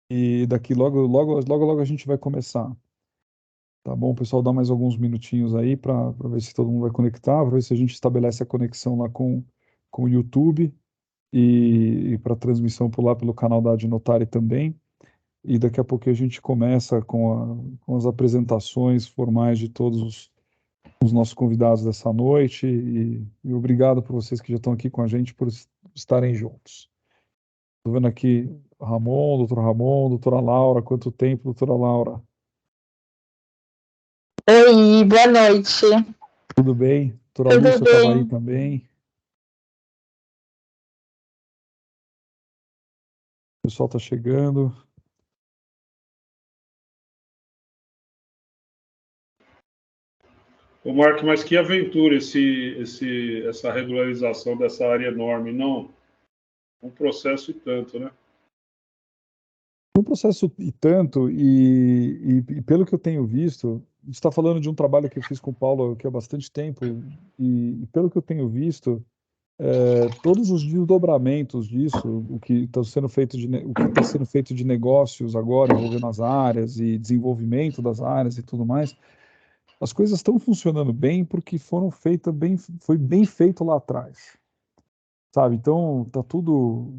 e daqui logo a gente vai começar. Tá bom, pessoal? Dá mais alguns minutinhos aí para ver se todo mundo vai conectar, para ver se a gente estabelece a conexão lá com o YouTube e para transmissão por lá pelo canal da Adnotare também. E daqui a pouco a gente começa com as apresentações formais de todos os nossos convidados dessa noite e obrigado por vocês que já estão aqui com a gente por estarem juntos. Estou vendo aqui Ramon, doutora Laura, quanto tempo, doutora Laura? Oi, boa noite. Tudo bem? Doutora Tudo Lúcia estava aí bem. também. O pessoal está chegando. Ô, Marco, mas que aventura essa regularização dessa área enorme, não? Um processo e tanto, né? Um processo e tanto, e pelo que eu tenho visto, está falando de um trabalho que eu fiz com o Paulo aqui há bastante tempo, e pelo que eu tenho visto, todos os desdobramentos disso, o que está sendo feito de negócios agora envolvendo as áreas e desenvolvimento das áreas e tudo mais, as coisas estão funcionando bem porque foi bem feito lá atrás. Sabe? Então, tá tudo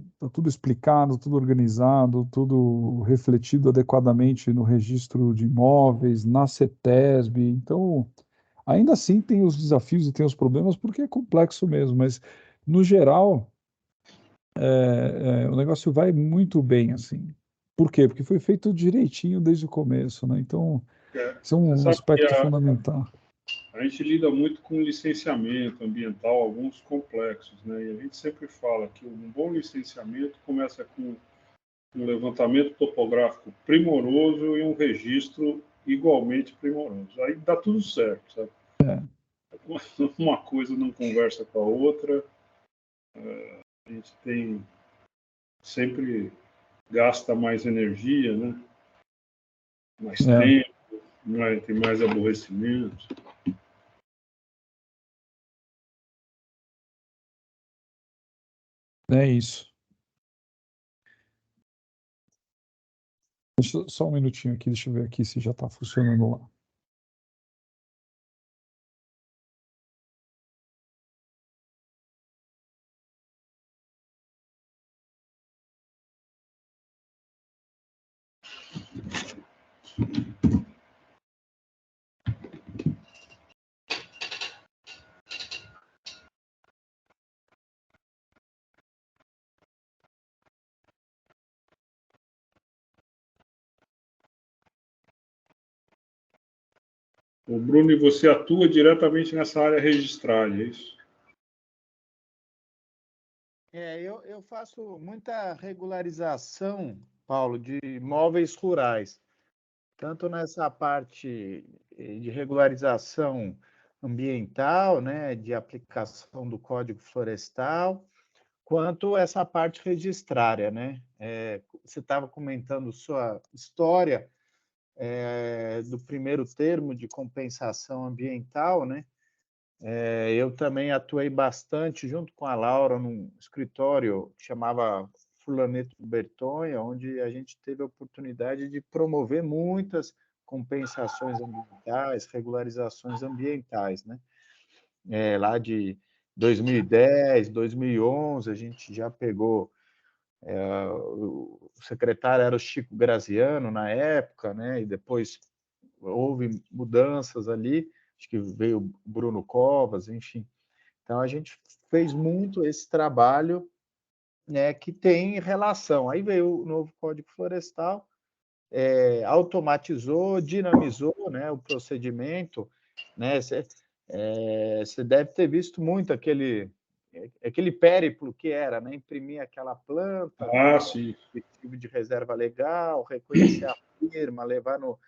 explicado, tudo organizado, tudo refletido adequadamente no registro de imóveis, na CETESB. Então, ainda assim tem os desafios e tem os problemas porque é complexo mesmo, mas no geral, o negócio vai muito bem assim. Por quê? Porque foi feito direitinho desde o começo, né? Então, isso é Você um sabe que aspecto fundamental. a gente lida muito com licenciamento ambiental, alguns complexos, né? E a gente sempre fala que um bom licenciamento começa com um levantamento topográfico primoroso e um registro igualmente primoroso. Aí dá tudo certo, sabe? Uma coisa não conversa com a outra, a gente tem sempre gasta mais energia, né? Mais É, tempo, tem mais aborrecimento. é isso. Só um minutinho aqui, deixa eu ver aqui se já está funcionando lá. O Bruno, e você atua diretamente nessa área registrada, é isso? Eu faço muita regularização, Paulo, de imóveis rurais, tanto nessa parte de regularização ambiental, né, de aplicação do Código Florestal, quanto essa parte registrária, né? Você estava comentando sua história do primeiro termo de compensação ambiental, né? Eu também atuei bastante junto com a Laura num escritório que chamava Fulaneto Bertonha, onde a gente teve a oportunidade de promover muitas compensações ambientais, regularizações ambientais, né? Lá de 2010, 2011, a gente já pegou, o secretário era o Chico Graziano na época, né? E depois houve mudanças ali, acho que veio o Bruno Covas, enfim. Então, a gente fez muito esse trabalho, né, que tem relação. Aí veio o novo Código Florestal, automatizou, dinamizou, né, o procedimento. Né, você deve ter visto muito aquele périplo que era, né, imprimir aquela planta, Ah, levar sim. o objetivo de reserva legal, reconhecer a firma, levar no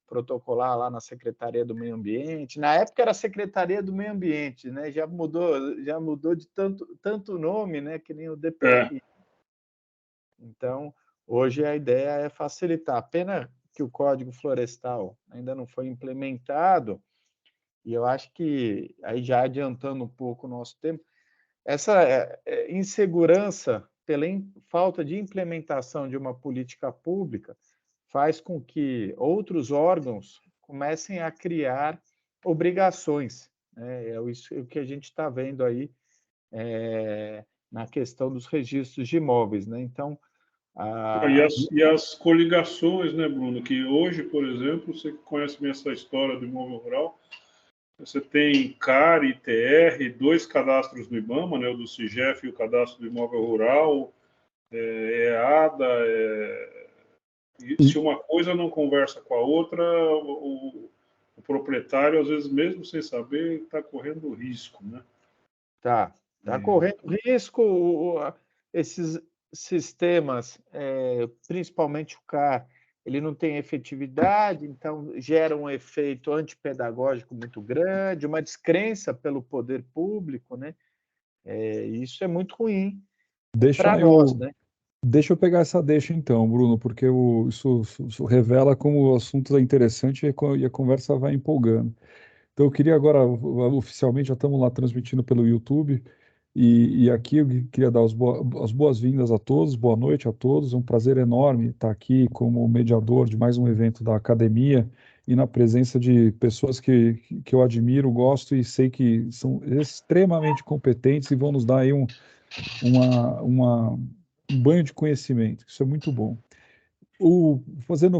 protocolar lá na Secretaria do Meio Ambiente. Na época era Secretaria do Meio Ambiente, né? Já mudou de tanto nome, né? Que nem o DPI. Então, hoje a ideia é facilitar. Pena que o Código Florestal ainda não foi implementado, e eu acho que, aí já adiantando um pouco o nosso tempo, essa insegurança pela falta de implementação de uma política pública, faz com que outros órgãos comecem a criar obrigações, né? É isso que a gente está vendo aí na questão dos registros de imóveis, né? Então, E as coligações, né, Bruno? Que hoje, por exemplo, você conhece bem essa história do imóvel rural, você tem CAR e TR, 2 cadastros do IBAMA, né, o do CIGEF e o cadastro do imóvel rural, EADA, e se uma coisa não conversa com a outra, o proprietário, às vezes, mesmo sem saber, está correndo risco, né? Tá correndo risco. Esses sistemas, principalmente o CAR, ele não tem efetividade, então gera um efeito antipedagógico muito grande, uma descrença pelo poder público, né? Isso é muito ruim para nós, né? Deixa eu pegar essa deixa então, Bruno, porque isso revela como o assunto é interessante e a conversa vai empolgando. Então, eu queria agora, oficialmente, já estamos lá transmitindo pelo YouTube, e aqui eu queria dar as boas-vindas a todos, boa noite a todos. É um prazer enorme estar aqui como mediador de mais um evento da academia e na presença de pessoas que eu admiro, gosto e sei que são extremamente competentes e vão nos dar aí um banho de conhecimento. Isso é muito bom.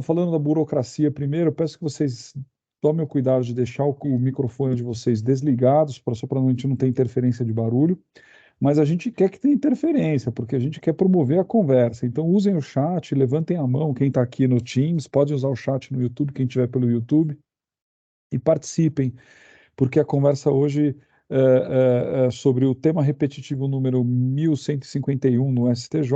Falando da burocracia primeiro, eu peço que vocês tomem o cuidado de deixar o microfone de vocês desligados, só para a gente não ter interferência de barulho, mas a gente quer que tenha interferência, porque a gente quer promover a conversa. Então usem o chat, levantem a mão, quem está aqui no Teams, pode usar o chat no YouTube, quem estiver pelo YouTube, e participem, porque a conversa hoje é sobre o tema repetitivo número 1151 no STJ,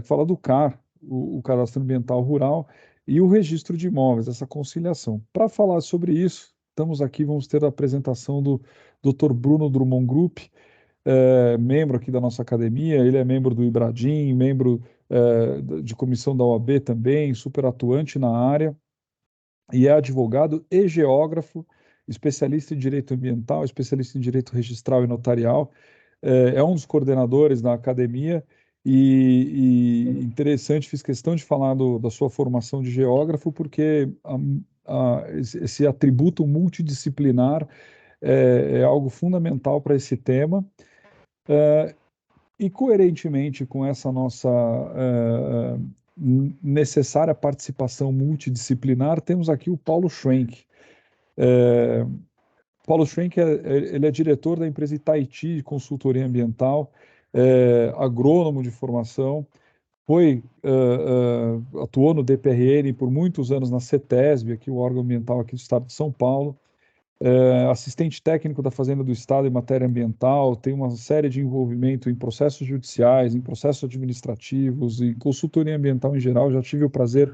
que fala do CAR, o Cadastro Ambiental Rural, e o registro de imóveis, essa conciliação. Para falar sobre isso, estamos aqui, vamos ter a apresentação do Dr. Bruno Drummond Group, membro aqui da nossa academia, ele é membro do IBRADIM, membro de comissão da OAB também, super atuante na área, e é advogado e geógrafo, especialista em direito ambiental, especialista em direito registral e notarial, é um dos coordenadores da academia, e interessante, fiz questão de falar da sua formação de geógrafo, porque esse atributo multidisciplinar é algo fundamental para esse tema, e coerentemente com essa nossa necessária participação multidisciplinar, temos aqui o Paulo Schwenk. Paulo Schwenk ele é diretor da empresa Itaiti de Consultoria Ambiental, agrônomo de formação, atuou no DPRN por muitos anos na CETESB, aqui o órgão ambiental aqui do estado de São Paulo, assistente técnico da Fazenda do Estado em matéria ambiental, tem uma série de envolvimento em processos judiciais, em processos administrativos, em consultoria ambiental em geral. Já tive o prazer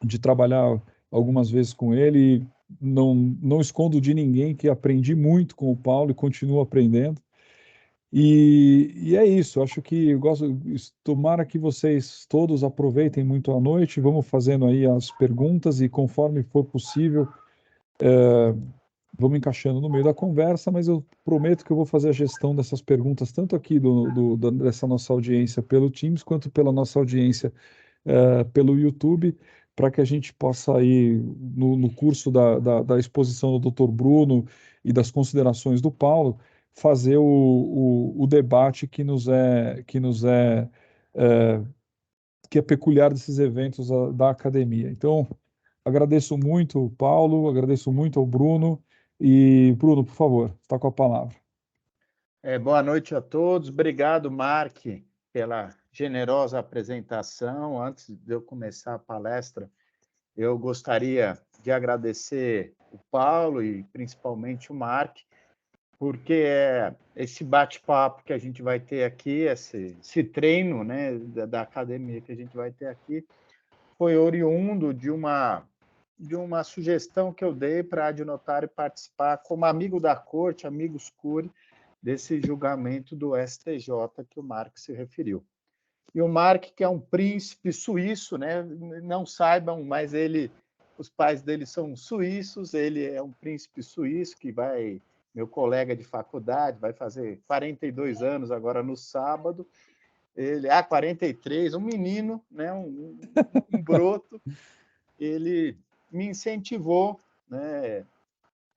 de trabalhar algumas vezes com ele, e não escondo de ninguém que aprendi muito com o Paulo e continuo aprendendo. E é isso, acho que tomara que vocês todos aproveitem muito a noite, vamos fazendo aí as perguntas e conforme for possível, vamos encaixando no meio da conversa, mas eu prometo que eu vou fazer a gestão dessas perguntas, tanto aqui dessa nossa audiência pelo Teams, quanto pela nossa audiência pelo YouTube, para que a gente possa aí, no curso da exposição do Dr. Bruno e das considerações do Paulo, fazer o debate que é peculiar desses eventos da academia. Então, agradeço muito, Paulo, agradeço muito ao Bruno. E, Bruno, por favor, está com a palavra. Boa noite a todos. Obrigado, Mark, pela generosa apresentação. Antes de eu começar a palestra, eu gostaria de agradecer o Paulo e principalmente o Mark, porque esse bate-papo que a gente vai ter aqui, esse treino, né, da academia que a gente vai ter aqui, foi oriundo de uma sugestão que eu dei para a adnotário participar como amigo da corte, amigos curi, desse julgamento do STJ que o Mark se referiu. E o Mark, que é um príncipe suíço, né? Não saibam, mas os pais dele são suíços, ele é um príncipe suíço que vai meu colega de faculdade, vai fazer 42 anos agora no sábado, ele, 43, um menino, né, um broto, ele me incentivou, né,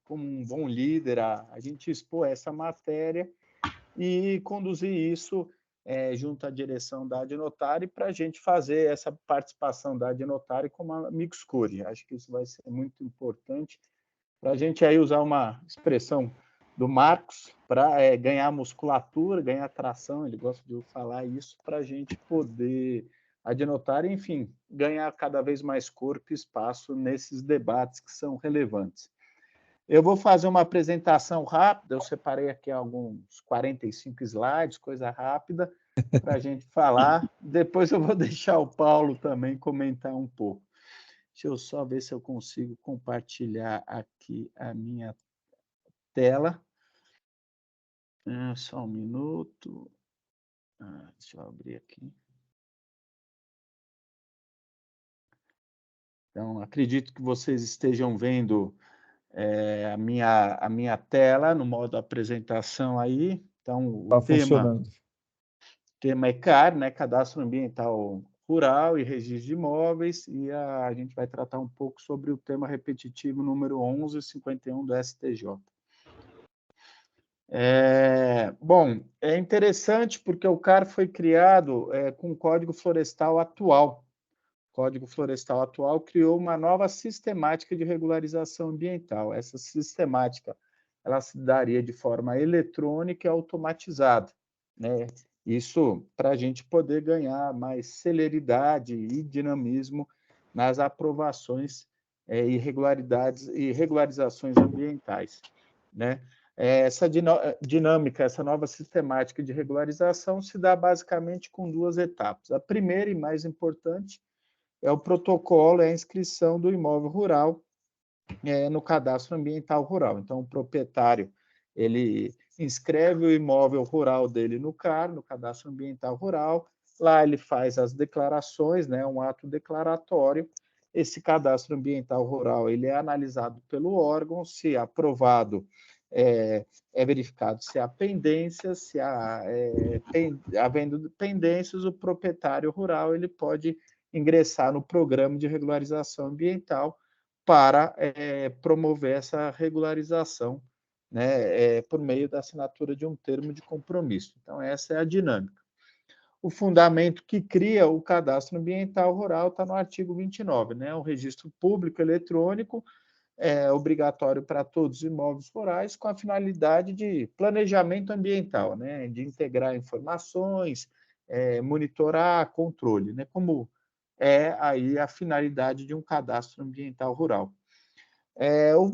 como um bom líder, a gente expor essa matéria e conduzir isso junto à direção da Adnotari para a gente fazer essa participação da Adnotari como amigos curi. Acho que isso vai ser muito importante para a gente aí usar uma expressão do Marcos para ganhar musculatura, ganhar tração, ele gosta de falar isso, para a gente poder adnotar, enfim, ganhar cada vez mais corpo e espaço nesses debates que são relevantes. Eu vou fazer uma apresentação rápida, eu separei aqui alguns 45 slides, coisa rápida, para a gente falar. Depois eu vou deixar o Paulo também comentar um pouco. Deixa eu só ver se eu consigo compartilhar aqui a minha tela. Só um minuto. Deixa eu abrir aqui. Então, acredito que vocês estejam vendo a minha tela no modo apresentação aí. Então, Está funcionando. O tema é CAR, né? Cadastro Ambiental Rural e Registro de Imóveis, e a gente vai tratar um pouco sobre o tema repetitivo número 1151 do STJ. Bom, é interessante porque o CAR foi criado com o Código Florestal atual. O Código Florestal atual criou uma nova sistemática de regularização ambiental. Essa sistemática ela se daria de forma eletrônica e automatizada, né? Isso para a gente poder ganhar mais celeridade e dinamismo nas aprovações e regularizações ambientais, né? Essa dinâmica, essa nova sistemática de regularização se dá basicamente com duas etapas. A primeira e mais importante é o protocolo, é a inscrição do imóvel rural no cadastro ambiental rural. Então, o proprietário ele inscreve o imóvel rural dele no CAR, no cadastro ambiental rural. Lá ele faz as declarações, né, um ato declaratório. Esse cadastro ambiental rural ele é analisado pelo órgão, se aprovado, é verificado se há pendências, se há havendo pendências, o proprietário rural ele pode ingressar no programa de regularização ambiental para promover essa regularização, né, por meio da assinatura de um termo de compromisso. Então, essa é a dinâmica. O fundamento que cria o cadastro ambiental rural está no artigo 29, né? O registro público eletrônico é obrigatório para todos os imóveis rurais com a finalidade de planejamento ambiental, né? De integrar informações, monitorar, controle, né? Como é aí a finalidade de um cadastro ambiental rural.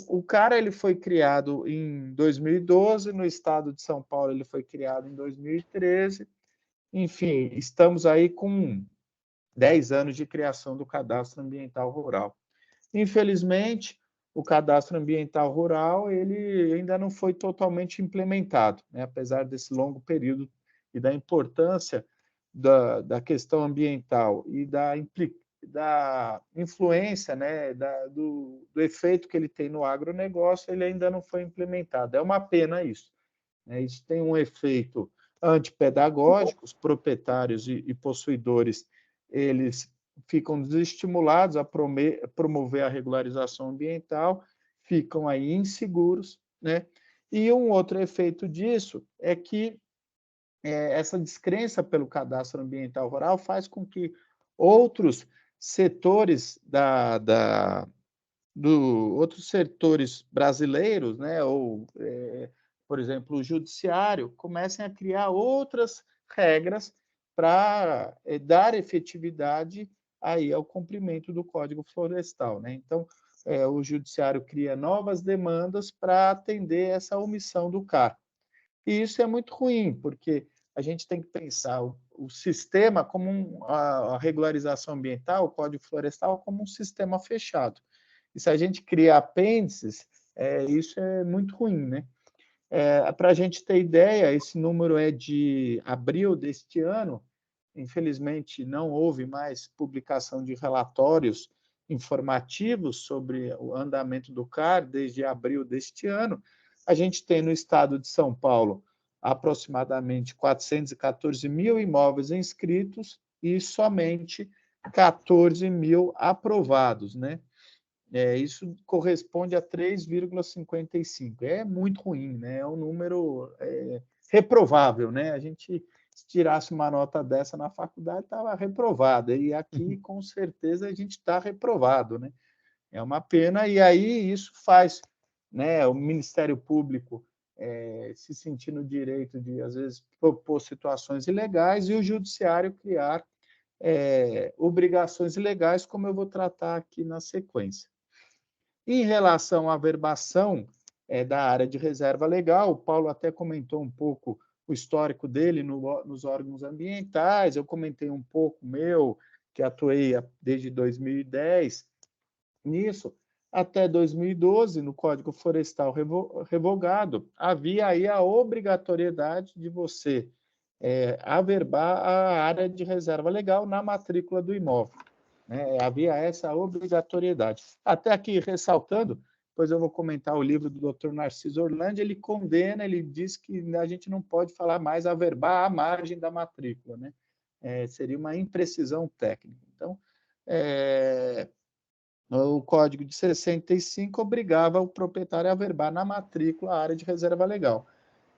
O CAR ele foi criado em 2012, no estado de São Paulo ele foi criado em 2013. Enfim, estamos aí com 10 anos de criação do cadastro ambiental rural. Infelizmente, o cadastro ambiental rural ele ainda não foi totalmente implementado, né? Apesar desse longo período e da importância da questão ambiental e da influência, né, do efeito que ele tem no agronegócio, ele ainda não foi implementado. É uma pena isso, né? Isso tem um efeito antipedagógico, os proprietários e possuidores, eles ficam desestimulados a promover a regularização ambiental, ficam aí inseguros, né? E um outro efeito disso é que essa descrença pelo cadastro ambiental rural faz com que outros setores outros setores brasileiros, né, ou por exemplo, o judiciário, comecem a criar outras regras para dar efetividade aí ao cumprimento do Código Florestal, né? Então, o judiciário cria novas demandas para atender essa omissão do CAR. E isso é muito ruim, porque a gente tem que pensar o sistema como a regularização ambiental, o Código Florestal, como um sistema fechado. E se a gente cria apêndices, isso é muito ruim, né? Para a gente ter ideia, esse número é de abril deste ano. Infelizmente, não houve mais publicação de relatórios informativos sobre o andamento do CAR desde abril deste ano, A gente tem no estado de São Paulo aproximadamente 414 mil imóveis inscritos e somente 14 mil aprovados, né? Isso corresponde a 3,55. É muito ruim, né? É um número reprovável, né? A gente, se tirasse uma nota dessa na faculdade, estava reprovada. E aqui, com certeza, a gente está reprovado, né? É uma pena. E aí isso faz, né, o Ministério Público se sentir no direito de, às vezes, propor situações ilegais e o Judiciário criar obrigações ilegais, como eu vou tratar aqui na sequência. Em relação à verbação da área de reserva legal, o Paulo até comentou um pouco o histórico dele nos órgãos ambientais, eu comentei um pouco meu, que atuei desde 2010 nisso. Até 2012, no Código Florestal revogado, havia aí a obrigatoriedade de você averbar a área de reserva legal na matrícula do imóvel. Havia essa obrigatoriedade. Até aqui, ressaltando, depois eu vou comentar o livro do Dr. Narciso Orlandi, ele condena, ele diz que a gente não pode falar mais averbar à margem da matrícula, né? Seria uma imprecisão técnica. Então, o Código de 65 obrigava o proprietário a averbar na matrícula a área de reserva legal.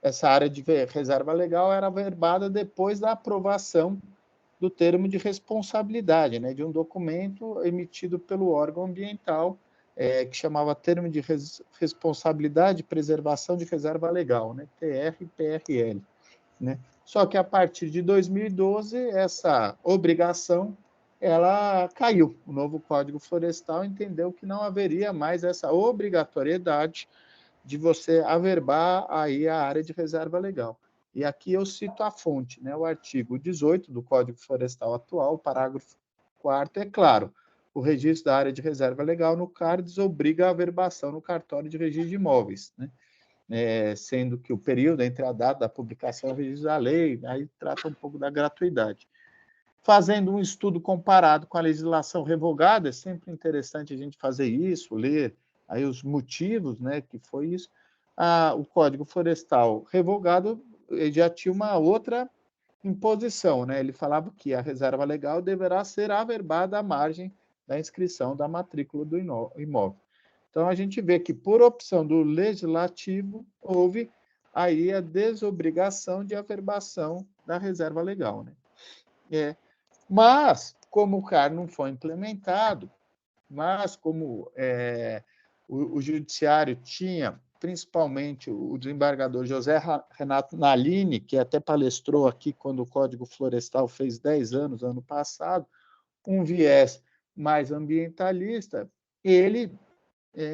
Essa área de reserva legal era averbada depois da aprovação do termo de responsabilidade, né, de um documento emitido pelo órgão ambiental, que chamava Termo de Responsabilidade e Preservação de Reserva Legal, né, TR-PRL. Né? Só que a partir de 2012, essa obrigação ela caiu. O novo Código Florestal entendeu que não haveria mais essa obrigatoriedade de você averbar aí a área de reserva legal. E aqui eu cito a fonte, né? O artigo 18 do Código Florestal atual, parágrafo 4º, é claro, o registro da área de reserva legal no CARDES obriga a averbação no cartório de registro de imóveis, né? Sendo que o período entre a data da publicação e o registro da lei, aí trata um pouco da gratuidade. Fazendo um estudo comparado com a legislação revogada, é sempre interessante a gente fazer isso, ler aí os motivos, né, que foi isso. O Código Florestal revogado já tinha uma outra imposição, né? Ele falava que a reserva legal deverá ser averbada à margem da inscrição da matrícula do imóvel. Então, a gente vê que, por opção do legislativo, houve aí a desobrigação de averbação da reserva legal, né? Mas, como o CAR não foi implementado, mas como o Judiciário tinha, principalmente o desembargador José Renato Nalini, que até palestrou aqui quando o Código Florestal fez 10 anos, ano passado, um viés mais ambientalista, ele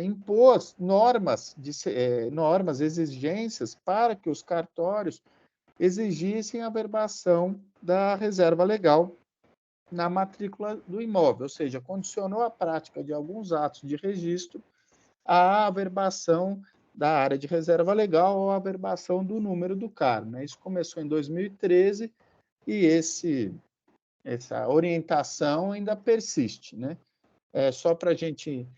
impôs normas, exigências para que os cartórios exigissem a averbação da reserva legal na matrícula do imóvel, ou seja, condicionou a prática de alguns atos de registro à averbação da área de reserva legal ou à averbação do número do CAR. Né? Isso começou em 2013 e essa orientação ainda persiste. Né? Só para a gente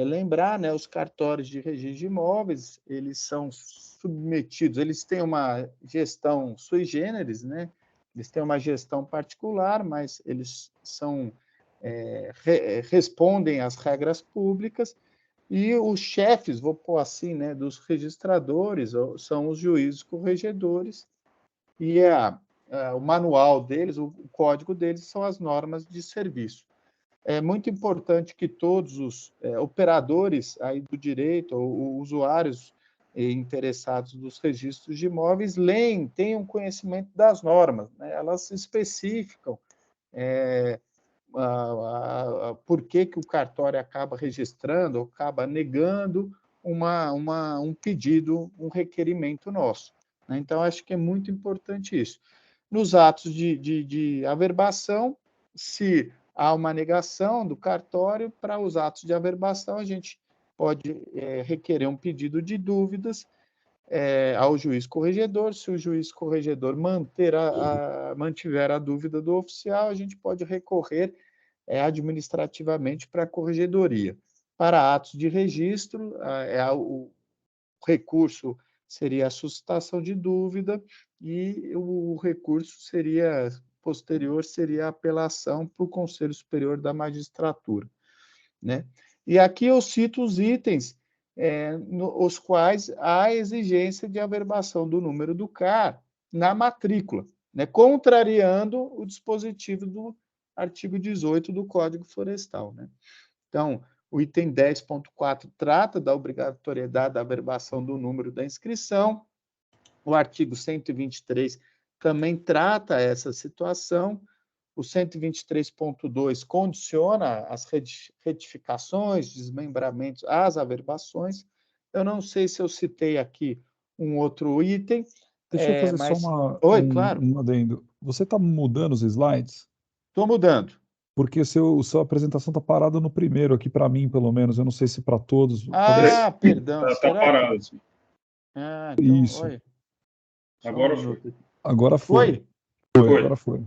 lembrar, né, os cartórios de registro de imóveis, eles são submetidos, eles têm uma gestão sui generis, né? Eles têm uma gestão particular, mas eles respondem às regras públicas e os chefes, vou pôr assim, né, dos registradores são os juízes corregedores e o manual deles, o código deles são as normas de serviço. É muito importante que todos os operadores aí do direito, ou usuários interessados dos registros de imóveis, tenham conhecimento das normas. Né? Elas especificam por que o cartório acaba registrando ou acaba negando um pedido, um requerimento nosso. Né? Então, acho que é muito importante isso. Nos atos de averbação, se há uma negação do cartório, para os atos de averbação, a gente pode requerer um pedido de dúvidas ao juiz corregedor. Se o juiz corregedor mantiver a dúvida do oficial, a gente pode recorrer administrativamente para a corregedoria. Para atos de registro, o recurso seria a suscitação de dúvida e o recurso posterior seria a apelação para o Conselho Superior da Magistratura, né? E aqui eu cito os itens os quais há exigência de averbação do número do CAR na matrícula, né? Contrariando o dispositivo do artigo 18 do Código Florestal, né? Então, o item 10.4 trata da obrigatoriedade da averbação do número da inscrição. O artigo 123 também trata essa situação. O 123.2 condiciona as retificações, desmembramentos às averbações. Eu não sei se eu citei aqui um outro item. Deixa eu fazer mas... só Oi, claro. um adendo. Você está mudando os slides? Estou mudando. Porque sua apresentação está parada no primeiro aqui, para mim, pelo menos. Eu não sei se para todos. Ah, perdão. Está parado, assim. Ah, então, Isso. olha. Agora foi. Agora foi. Foi. Agora foi.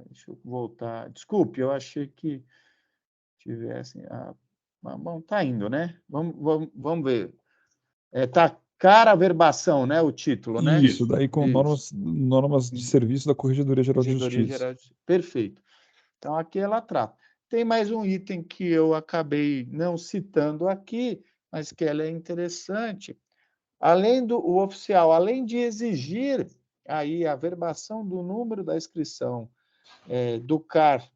Deixa eu voltar. Desculpe, eu achei que tivesse. Bom, tá indo, né? Vamos ver. Tá cara averbação, né? O título, né? Isso, daí com normas de serviço da Corregedoria Geral de Justiça. Perfeito. Então, aqui ela trata. Tem mais um item que eu acabei não citando aqui, mas que ela é interessante. O oficial, além de exigir aí a averbação do número da inscrição do CAR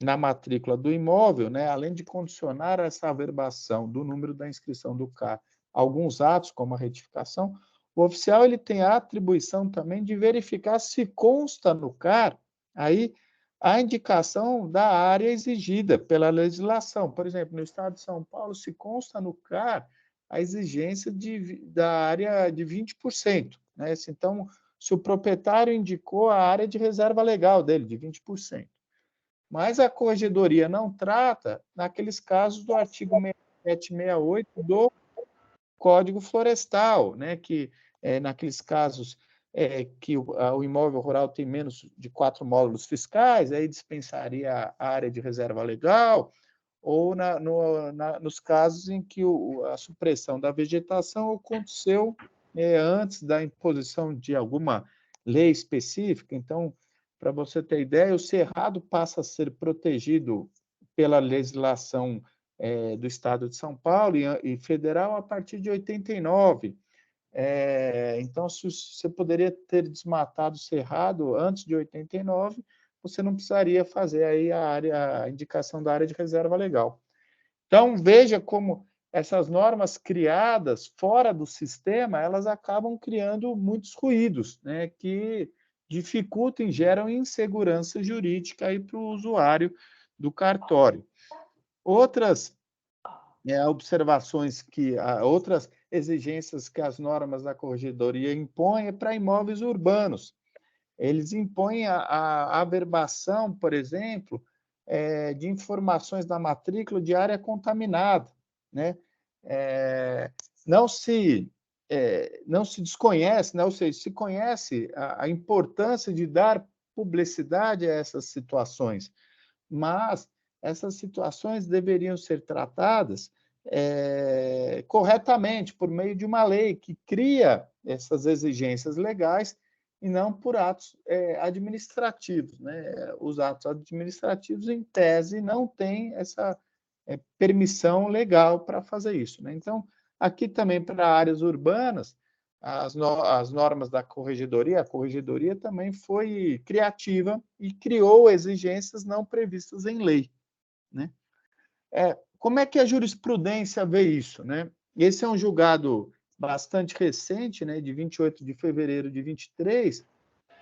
na matrícula do imóvel, né, além de condicionar essa averbação do número da inscrição do CAR a alguns atos, como a retificação, o oficial ele tem a atribuição também de verificar se consta no CAR aí a indicação da área exigida pela legislação. Por exemplo, no estado de São Paulo, se consta no CAR a exigência da área de 20%. Né? Então, se o proprietário indicou a área de reserva legal dele, de 20%. Mas a Corregedoria não trata naqueles casos do artigo 6768 do Código Florestal, né? Que naqueles casos que o imóvel rural tem menos de 4 módulos fiscais, aí dispensaria a área de reserva legal, ou nos casos em que a supressão da vegetação aconteceu antes da imposição de alguma lei específica. Então, para você ter ideia, o cerrado passa a ser protegido pela legislação do Estado de São Paulo e federal a partir de 89. Então, se você poderia ter desmatado o cerrado antes de 89, você não precisaria fazer aí a indicação da área de reserva legal. Então, veja como essas normas criadas fora do sistema, elas acabam criando muitos ruídos, né, que dificultam, geram insegurança jurídica para o usuário do cartório. Outras observações outras exigências que as normas da Corregedoria impõem é para imóveis urbanos. Eles impõem a averbação, por exemplo, de informações da matrícula de área contaminada, né? Não se desconhece, né? Ou seja, se conhece a importância de dar publicidade a essas situações, mas essas situações deveriam ser tratadas corretamente por meio de uma lei que cria essas exigências legais e não por atos administrativos, né? Os atos administrativos, em tese, não têm essa permissão legal para fazer isso, né? Então, aqui também para áreas urbanas, as normas da Corregedoria, a Corregedoria também foi criativa e criou exigências não previstas em lei, né? Como é que a jurisprudência vê isso, né? Esse é um julgado bastante recente, né, de 28 de fevereiro de 23,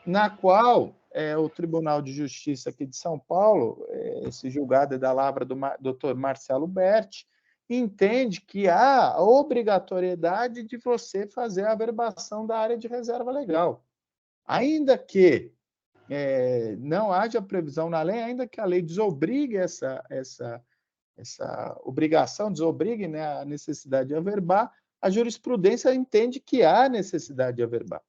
na qual o Tribunal de Justiça aqui de São Paulo, esse julgado é da lavra do Dr. Marcelo Berti, entende que há a obrigatoriedade de você fazer a averbação da área de reserva legal. Ainda que não haja previsão na lei, ainda que a lei desobrigue essa obrigação, desobrigue, né, a necessidade de averbar, a jurisprudência entende que há necessidade de averbar.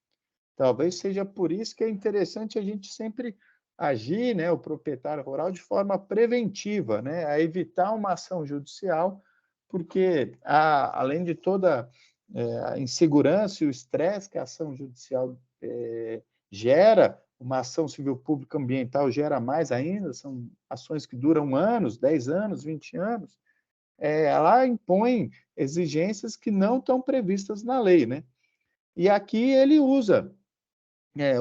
Talvez seja por isso que é interessante a gente sempre agir, né, o proprietário rural, de forma preventiva, né, a evitar uma ação judicial porque, além de toda a insegurança e o estresse que a ação judicial gera, uma ação civil pública ambiental gera mais ainda, são ações que duram anos, 10 anos, 20 anos, ela impõe exigências que não estão previstas na lei, né? E aqui ele usa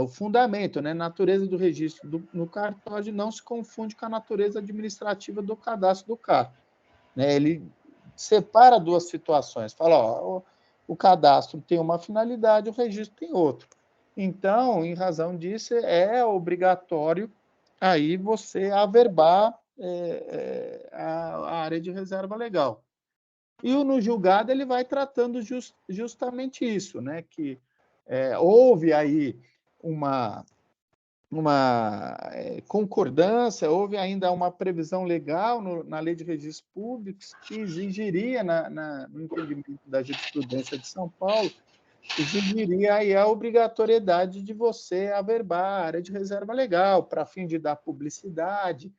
o fundamento, né? Natureza do registro no cartório não se confunde com a natureza administrativa do cadastro do CAR. Né? Ele separa duas situações, fala, ó, o cadastro tem uma finalidade, o registro tem outro. Então, em razão disso, é obrigatório aí você averbar a área de reserva legal. E no julgado ele vai tratando justamente isso, né? Que houve aí uma concordância, houve ainda uma previsão legal na Lei de Registros Públicos que exigiria, no entendimento da jurisprudência de São Paulo, exigiria aí a obrigatoriedade de você averbar a área de reserva legal, para fim de dar publicidade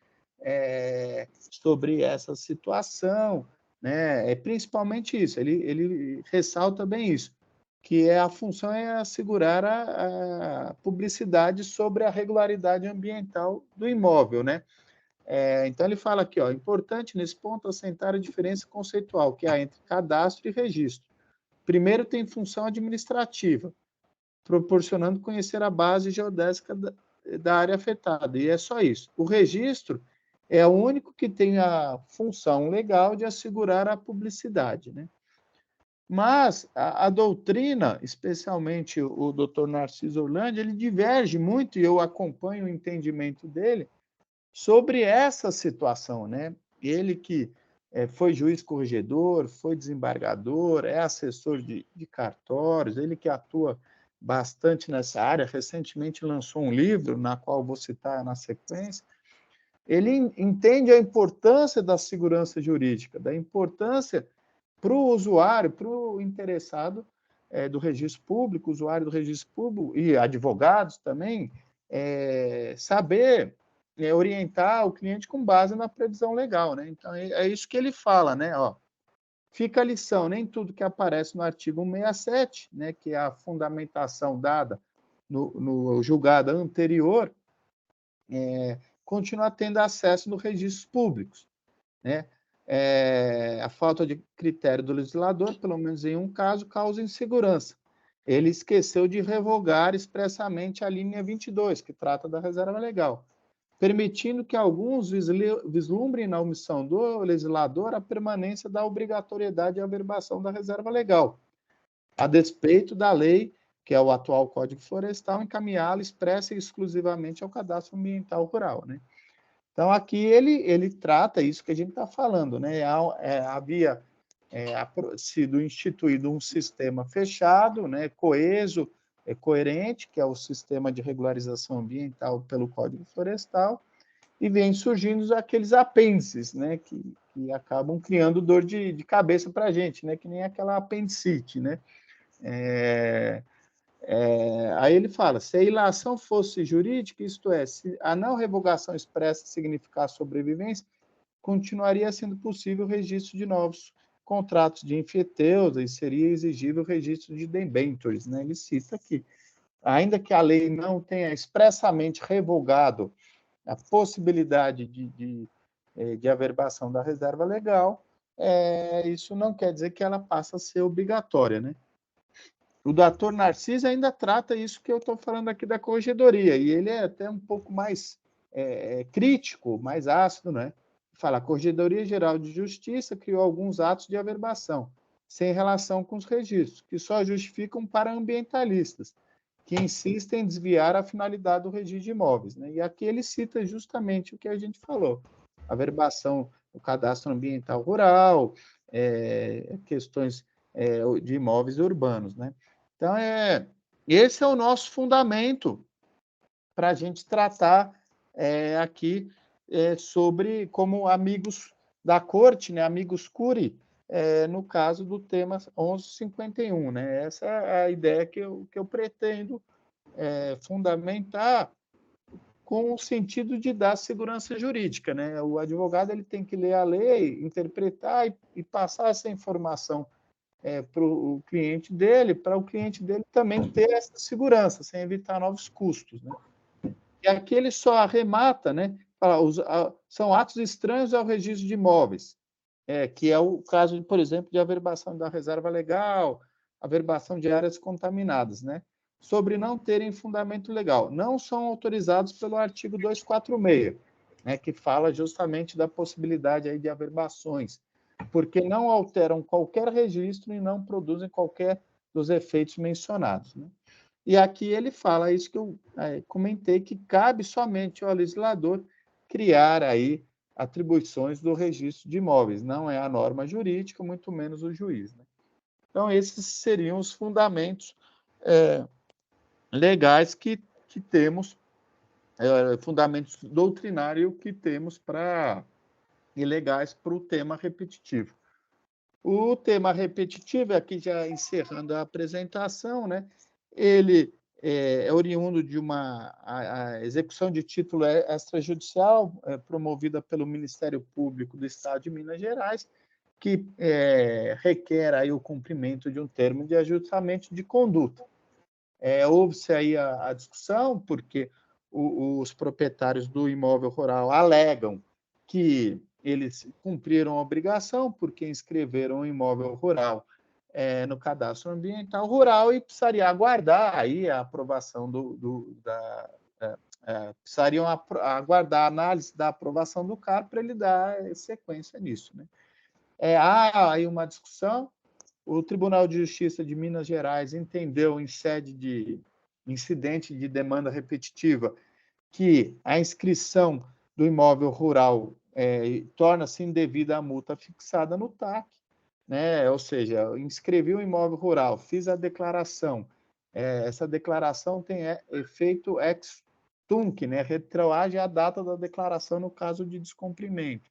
sobre essa situação, né? Principalmente isso, ele ressalta bem isso, que a função é assegurar a publicidade sobre a regularidade ambiental do imóvel, né? Então ele fala aqui, ó, importante nesse ponto assentar a diferença conceitual que há entre cadastro e registro. Primeiro tem função administrativa, proporcionando conhecer a base geodésica da área afetada, e é só isso. O registro é o único que tem a função legal de assegurar a publicidade, né? Mas a doutrina, especialmente o Dr. Narciso Orlandi, ele diverge muito, e eu acompanho o entendimento dele, sobre essa situação, né? Ele que foi juiz corregedor, foi desembargador, é assessor de cartórios, ele que atua bastante nessa área, recentemente lançou um livro, na qual vou citar na sequência, ele entende a importância da segurança jurídica, da importância para o usuário, para o interessado do registro público, usuário do registro público e advogados também, saber orientar o cliente com base na previsão legal, né? Então, é isso que ele fala, né? Ó, fica a lição, nem tudo que aparece no artigo 167, né, que é a fundamentação dada no julgado anterior, continua tendo acesso nos registros públicos, né? A falta de critério do legislador, pelo menos em um caso, causa insegurança. Ele esqueceu de revogar expressamente a linha 22, que trata da reserva legal, permitindo que alguns vislumbrem na omissão do legislador a permanência da obrigatoriedade de averbação da reserva legal, a despeito da lei, que é o atual Código Florestal, encaminhá-la expressa e exclusivamente ao cadastro ambiental rural, né? Então, aqui ele trata isso que a gente está falando, né? Havia sido instituído um sistema fechado, né, coeso, coerente, que é o sistema de regularização ambiental pelo Código Florestal, e vem surgindo aqueles apêndices, né, que acabam criando dor de cabeça para a gente, né, que nem aquela apendicite, né? Aí ele fala, se a ilação fosse jurídica, isto é, se a não revogação expressa significar sobrevivência, continuaria sendo possível o registro de novos contratos de enfeiteusa e seria exigível o registro de debentures, né? Ele cita aqui. Ainda que a lei não tenha expressamente revogado a possibilidade de averbação da reserva legal, isso não quer dizer que ela passa a ser obrigatória, né? O doutor Narciso ainda trata isso que eu estou falando aqui da corregedoria, e ele é até um pouco mais crítico, mais ácido, né? Fala, a Corregedoria Geral de Justiça criou alguns atos de averbação, sem relação com os registros, que só justificam para ambientalistas, que insistem em desviar a finalidade do registro de imóveis, né? E aqui ele cita justamente o que a gente falou, averbação do cadastro ambiental rural, questões de imóveis urbanos, né? Então, esse é o nosso fundamento para a gente tratar aqui sobre como amigos da corte, né, amigos curi, no caso do tema 1151, né? Essa é a ideia que eu pretendo fundamentar com o sentido de dar segurança jurídica, né? O advogado ele tem que ler a lei, interpretar e passar essa informação para o cliente dele, para o cliente dele também ter essa segurança, sem evitar novos custos, né? E aqui ele só arremata, né? Fala, são atos estranhos ao registro de imóveis, que é o caso, por exemplo, de averbação da reserva legal, averbação de áreas contaminadas, né? Sobre não terem fundamento legal. Não são autorizados pelo artigo 246, né, que fala justamente da possibilidade aí de averbações, porque não alteram qualquer registro e não produzem qualquer dos efeitos mencionados, né? E aqui ele fala isso que eu comentei, que cabe somente ao legislador criar aí atribuições do registro de imóveis. Não é a norma jurídica, muito menos o juiz, né? Então, esses seriam os fundamentos legais que temos, fundamentos doutrinários que temos e legais para o tema repetitivo. O tema repetitivo, aqui já encerrando a apresentação, né, ele é oriundo de a execução de título extrajudicial promovida pelo Ministério Público do Estado de Minas Gerais, que requer aí o cumprimento de um termo de ajustamento de conduta. Houve-se aí a discussão, porque os proprietários do imóvel rural alegam que eles cumpriram a obrigação, porque inscreveram o imóvel rural no cadastro ambiental rural e precisariam aguardar aí a aprovação precisariam aguardar a análise da aprovação do CAR para ele dar sequência nisso, né? Há aí uma discussão. O Tribunal de Justiça de Minas Gerais entendeu, em sede de incidente de demanda repetitiva, que a inscrição do imóvel rural torna-se indevida a multa fixada no TAC, né? Ou seja, eu inscrevi o imóvel rural, fiz a declaração, essa declaração tem efeito ex tunc, né? Retroage a data da declaração no caso de descumprimento.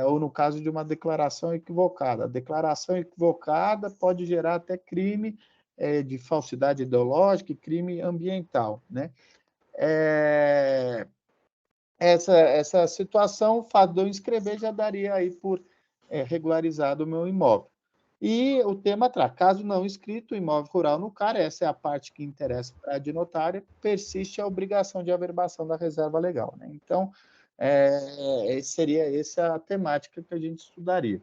Ou no caso de uma declaração equivocada. A declaração equivocada pode gerar até crime de falsidade ideológica e crime ambiental, né? Essa situação, o fato de eu inscrever já daria aí por regularizado o meu imóvel. E o tema traz, caso não inscrito, o imóvel rural no CAR, essa é a parte que interessa para a adnotária, persiste a obrigação de averbação da reserva legal, né? Então, seria essa a temática que a gente estudaria.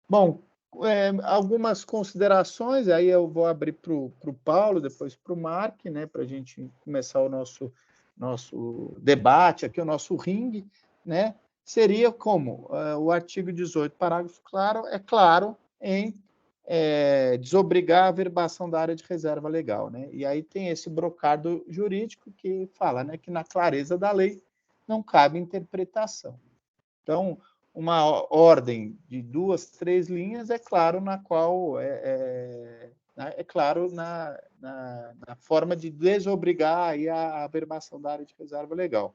Bom, algumas considerações, aí eu vou abrir para o Paulo, depois para o Mark, né, para a gente começar o nosso debate aqui, o nosso ringue, né? Seria como o artigo 18, parágrafo claro em desobrigar a averbação da área de reserva legal, né? E aí tem esse brocado jurídico que fala, né, que na clareza da lei não cabe interpretação. Então, uma ordem de 2, 3 linhas é claro na qual claro na forma de desobrigar aí a averbação da área de reserva legal.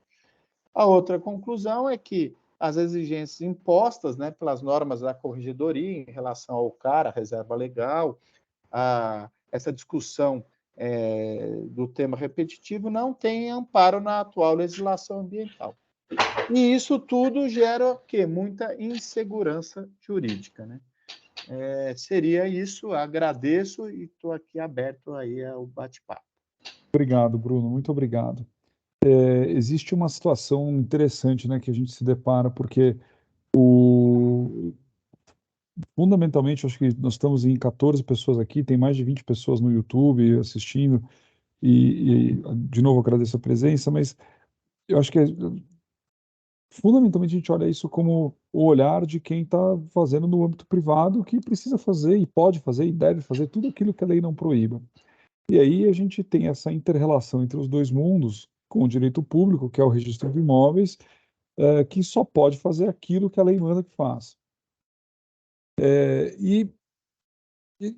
A outra conclusão é que as exigências impostas, né, pelas normas da corregedoria em relação ao CAR, a reserva legal, essa discussão do tema repetitivo não tem amparo na atual legislação ambiental. E isso tudo gera o quê? Muita insegurança jurídica, né? Seria isso, agradeço e estou aqui aberto aí ao bate-papo. Obrigado, Bruno, muito obrigado. Existe uma situação interessante, né, que a gente se depara, porque fundamentalmente, acho que nós estamos em 14 pessoas aqui, tem mais de 20 pessoas no YouTube assistindo, e de novo agradeço a presença, mas eu acho que fundamentalmente a gente olha isso como o olhar de quem está fazendo no âmbito privado, que precisa fazer e pode fazer e deve fazer tudo aquilo que a lei não proíba. E aí a gente tem essa inter-relação entre os dois mundos, com o direito público, que é o registro de imóveis, que só pode fazer aquilo que a lei manda que faça. E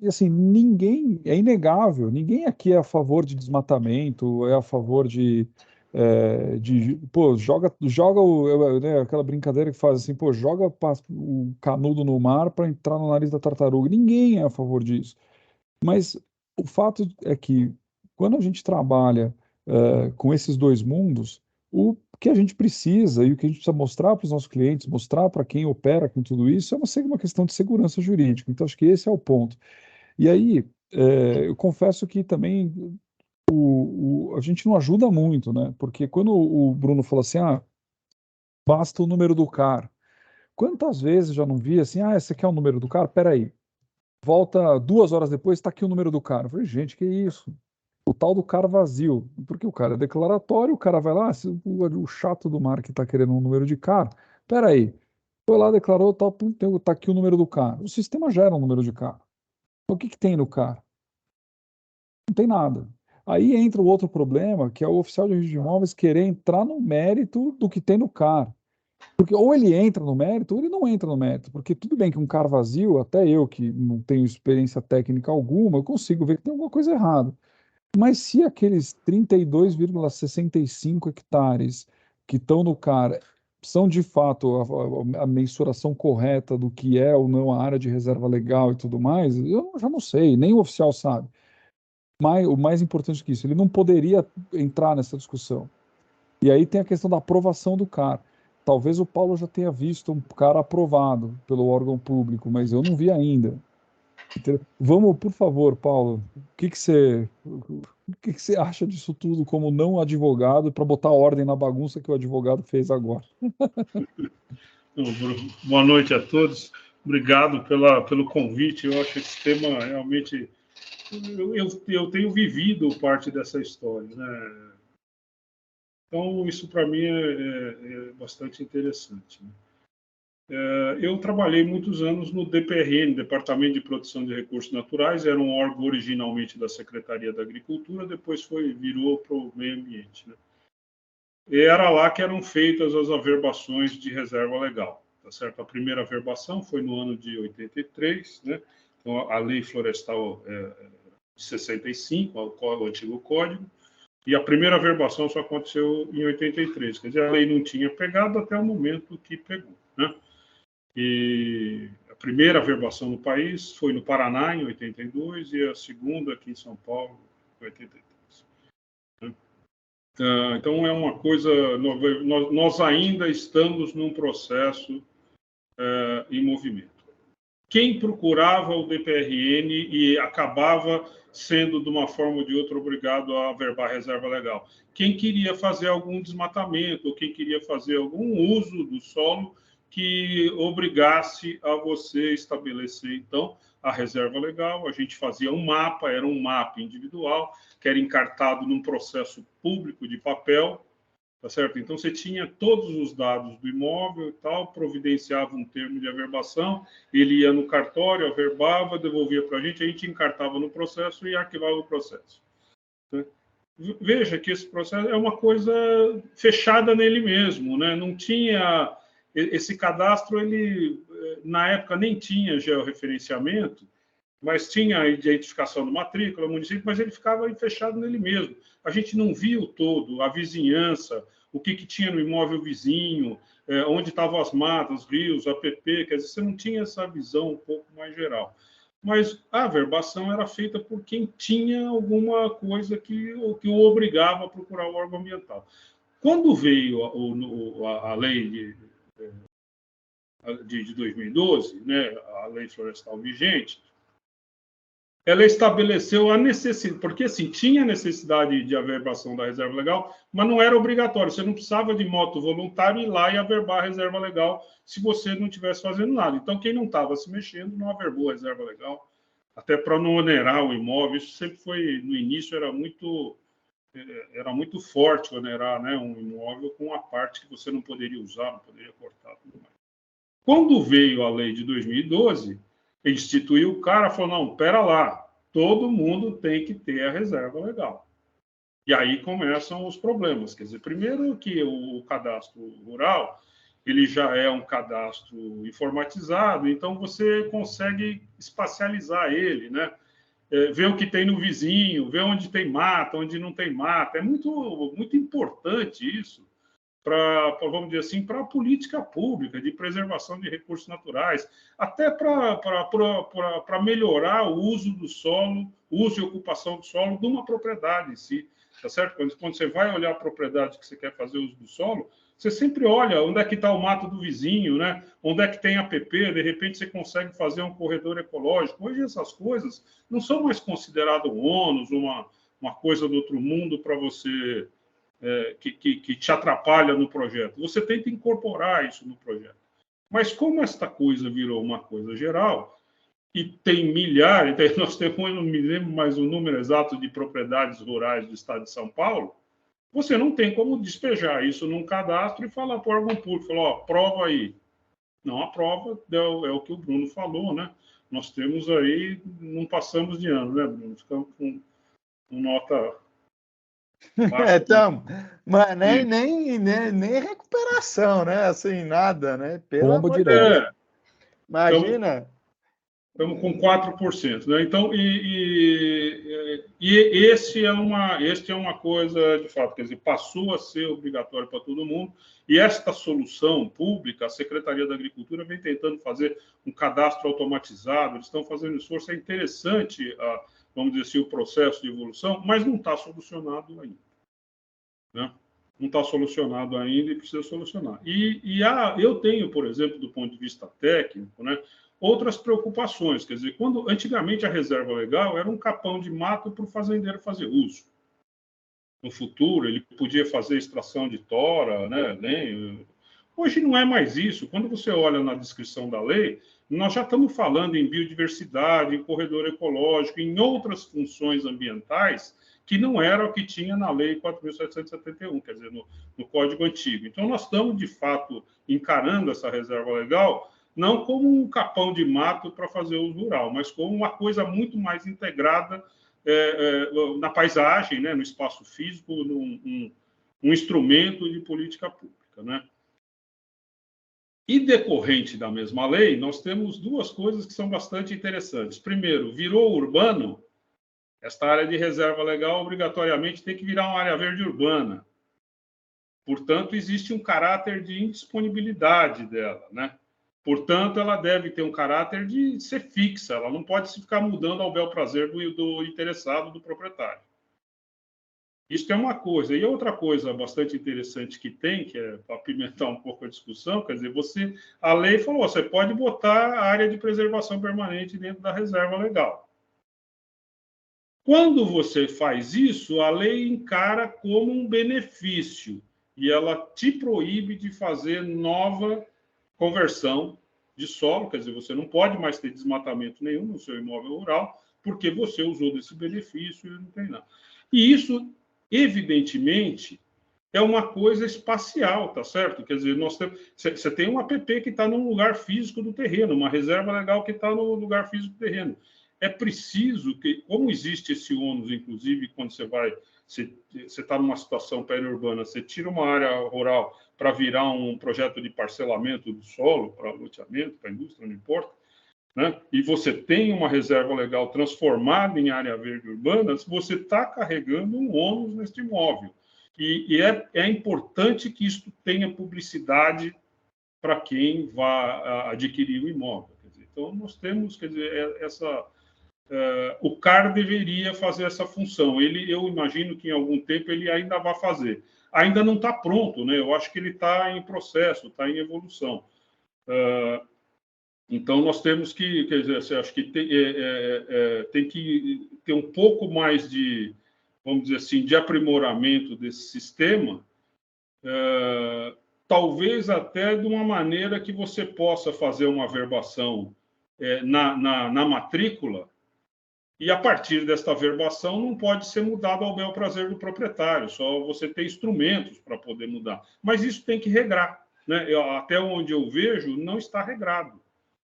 assim, é inegável, ninguém aqui é a favor de desmatamento, é a favor pô, joga né, aquela brincadeira que faz assim, pô, joga o canudo no mar para entrar no nariz da tartaruga. Ninguém é a favor disso. Mas o fato é que quando a gente trabalha com esses dois mundos, o que a gente precisa e o que a gente precisa mostrar para os nossos clientes, mostrar para quem opera com tudo isso, é uma questão de segurança jurídica. Então, acho que esse é o ponto. E aí, eu confesso que também a gente não ajuda muito, né? Porque quando o Bruno falou assim, basta o número do CAR. Quantas vezes já não vi assim, esse aqui é o número do CAR? Peraí, volta 2 horas depois, está aqui o número do CAR. Eu falei, gente, que isso? O tal do CAR vazio. Porque o cara é declaratório, o cara vai lá, o chato do mar que está querendo um número de CAR. Peraí, foi lá, declarou, tal, tá aqui o número do CAR. O sistema gera um número de CAR. O que tem no CAR? Não tem nada. Aí entra o outro problema, que é o oficial de registro de imóveis querer entrar no mérito do que tem no CAR. Porque ou ele entra no mérito, ou ele não entra no mérito. Porque tudo bem que um CAR vazio, até eu que não tenho experiência técnica alguma, eu consigo ver que tem alguma coisa errada. Mas se aqueles 32,65 hectares que estão no CAR são de fato a mensuração correta do que é ou não a área de reserva legal e tudo mais, eu já não sei, nem o oficial sabe. Mas o mais importante que isso, ele não poderia entrar nessa discussão. E aí tem a questão da aprovação do CAR. Talvez o Paulo já tenha visto um CAR aprovado pelo órgão público, mas eu não vi ainda. Vamos, por favor, Paulo, o que que você acha disso tudo como não advogado para botar ordem na bagunça que o advogado fez agora? Boa noite a todos. Obrigado pelo convite. Eu acho esse tema realmente. Eu tenho vivido parte dessa história, né? Então, isso para mim é bastante interessante, né? Eu trabalhei muitos anos no DPRN, Departamento de Proteção de Recursos Naturais, era um órgão originalmente da Secretaria da Agricultura, depois virou para o meio ambiente, né? E era lá que eram feitas as averbações de reserva legal, tá certo? A primeira averbação foi no ano de 83, né? Então, a Lei Florestal de 65, o antigo Código, e a primeira averbação só aconteceu em 83, quer dizer, a lei não tinha pegado até o momento que pegou, né? E a primeira averbação no país foi no Paraná, em 82, e a segunda aqui em São Paulo, em 83. Né? Então, é uma coisa... Nós ainda estamos num processo em movimento. Quem procurava o DPRN e acabava sendo, de uma forma ou de outra, obrigado a averbar reserva legal? Quem queria fazer algum desmatamento, ou quem queria fazer algum uso do solo que obrigasse a você estabelecer, então, a reserva legal. A gente fazia um mapa, era um mapa individual, que era encartado num processo público de papel, tá certo? Então, você tinha todos os dados do imóvel e tal, providenciava um termo de averbação, ele ia no cartório, averbava, devolvia para a gente encartava no processo e arquivava o processo. Né? Veja que esse processo é uma coisa fechada nele mesmo, né? Não tinha... Esse cadastro, ele, na época, nem tinha georreferenciamento, mas tinha a identificação do matrícula, município, mas ele ficava fechado nele mesmo. A gente não via o todo, a vizinhança, o que tinha no imóvel vizinho, onde estavam as matas, rios, APP, quer dizer, você não tinha essa visão um pouco mais geral. Mas a averbação era feita por quem tinha alguma coisa que o obrigava a procurar o órgão ambiental. Quando veio a lei de 2012, né, a lei florestal vigente, ela estabeleceu a necessidade, porque assim, tinha necessidade de averbação da reserva legal, mas não era obrigatório, você não precisava de moto voluntário ir lá e averbar a reserva legal se você não estivesse fazendo nada. Então, quem não estava se mexendo não averbou a reserva legal, até para não onerar o imóvel. Isso sempre foi, no início, era muito forte onerar, né, um imóvel com uma parte que você não poderia usar, não poderia cortar, tudo mais. Quando veio a lei de 2012, instituiu o cara, falou, não, pera lá, todo mundo tem que ter a reserva legal. E aí começam os problemas. Quer dizer, primeiro que o cadastro rural, ele já é um cadastro informatizado, então você consegue espacializar ele, né? Ver o que tem no vizinho, ver onde tem mata, onde não tem mata. É muito, muito importante isso, vamos dizer assim, para a política pública de preservação de recursos naturais, até para melhorar o uso do solo, uso e ocupação do solo de uma propriedade em si. tá certo? Quando você vai olhar a propriedade que você quer fazer uso do solo, você sempre olha onde é que está o mato do vizinho, né? Onde é que tem APP, de repente você consegue fazer um corredor ecológico. Hoje essas coisas não são mais consideradas um ônus, uma coisa do outro mundo para você, que te atrapalha no projeto. Você tenta incorporar isso no projeto. Mas como esta coisa virou uma coisa geral, e tem milhares, nós temos, eu não me lembro mais o número exato de propriedades rurais do estado de São Paulo, você não tem como despejar isso num cadastro e falar para o órgão público, falar, ó, prova aí. Não, a prova é o que o Bruno falou, né? Nós temos aí, não passamos de ano, né, Bruno? Ficamos com nota baixa. Então, mas nem recuperação, né? Assim, nada, né? Pelo Bomba amor de direto. Deus. Imagina. Estamos com 4%, né? Então, este é uma coisa, de fato, quer dizer, passou a ser obrigatório para todo mundo, e esta solução pública, a Secretaria da Agricultura vem tentando fazer um cadastro automatizado, eles estão fazendo esforço, é interessante, vamos dizer assim, o processo de evolução, mas não está solucionado ainda, né? Não está solucionado ainda e precisa solucionar. Eu tenho, por exemplo, do ponto de vista técnico, né, outras preocupações. Quer dizer, antigamente a reserva legal era um capão de mato para o fazendeiro fazer uso. No futuro, ele podia fazer extração de tora, né, lenho. Hoje não é mais isso. Quando você olha na descrição da lei, nós já estamos falando em biodiversidade, em corredor ecológico, em outras funções ambientais que não era o que tinha na Lei 4.771, quer dizer, no Código Antigo. Então, nós estamos, de fato, encarando essa reserva legal não como um capão de mato para fazer uso rural, mas como uma coisa muito mais integrada na paisagem, né, no espaço físico, um instrumento de política pública, né? E decorrente da mesma lei, nós temos duas coisas que são bastante interessantes. Primeiro, virou urbano, esta área de reserva legal obrigatoriamente tem que virar uma área verde urbana. Portanto, existe um caráter de indisponibilidade dela, né? Portanto, ela deve ter um caráter de ser fixa, ela não pode se ficar mudando ao bel prazer do interessado, do proprietário. Isso é uma coisa. E outra coisa bastante interessante que tem, que é para apimentar um pouco a discussão, quer dizer, a lei falou, você pode botar a área de preservação permanente dentro da reserva legal. Quando você faz isso, a lei encara como um benefício e ela te proíbe de fazer nova conversão de solo, quer dizer, você não pode mais ter desmatamento nenhum no seu imóvel rural, porque você usou desse benefício e não tem nada. E isso, evidentemente, é uma coisa espacial, tá certo? Quer dizer, você tem um APP que está num lugar físico do terreno, uma reserva legal que está no lugar físico do terreno. É preciso que, como existe esse ônus, inclusive, quando você está numa situação periurbana, você tira uma área rural para virar um projeto de parcelamento do solo, para loteamento, para indústria, não importa, né? E você tem uma reserva legal transformada em área verde urbana, você está carregando um ônus neste imóvel. E é importante que isso tenha publicidade para quem vai adquirir o imóvel. Quer dizer, então, nós temos, quer dizer, o CAR deveria fazer essa função. Eu imagino que em algum tempo ele ainda vai fazer. Ainda não está pronto, né? Eu acho que ele está em processo, está em evolução. Então, nós temos que, quer dizer, acho que tem que ter um pouco mais de, vamos dizer assim, de aprimoramento desse sistema, talvez até de uma maneira que você possa fazer uma averbação na matrícula, e a partir desta averbação não pode ser mudado ao bel prazer do proprietário, só você tem instrumentos para poder mudar. Mas isso tem que regrar, né? Até onde eu vejo, não está regrado.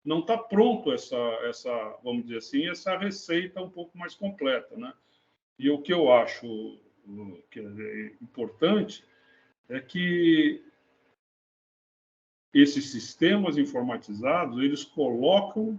Não está pronto essa, vamos dizer assim, essa receita um pouco mais completa, né? E o que eu acho que é importante é que esses sistemas informatizados, eles colocam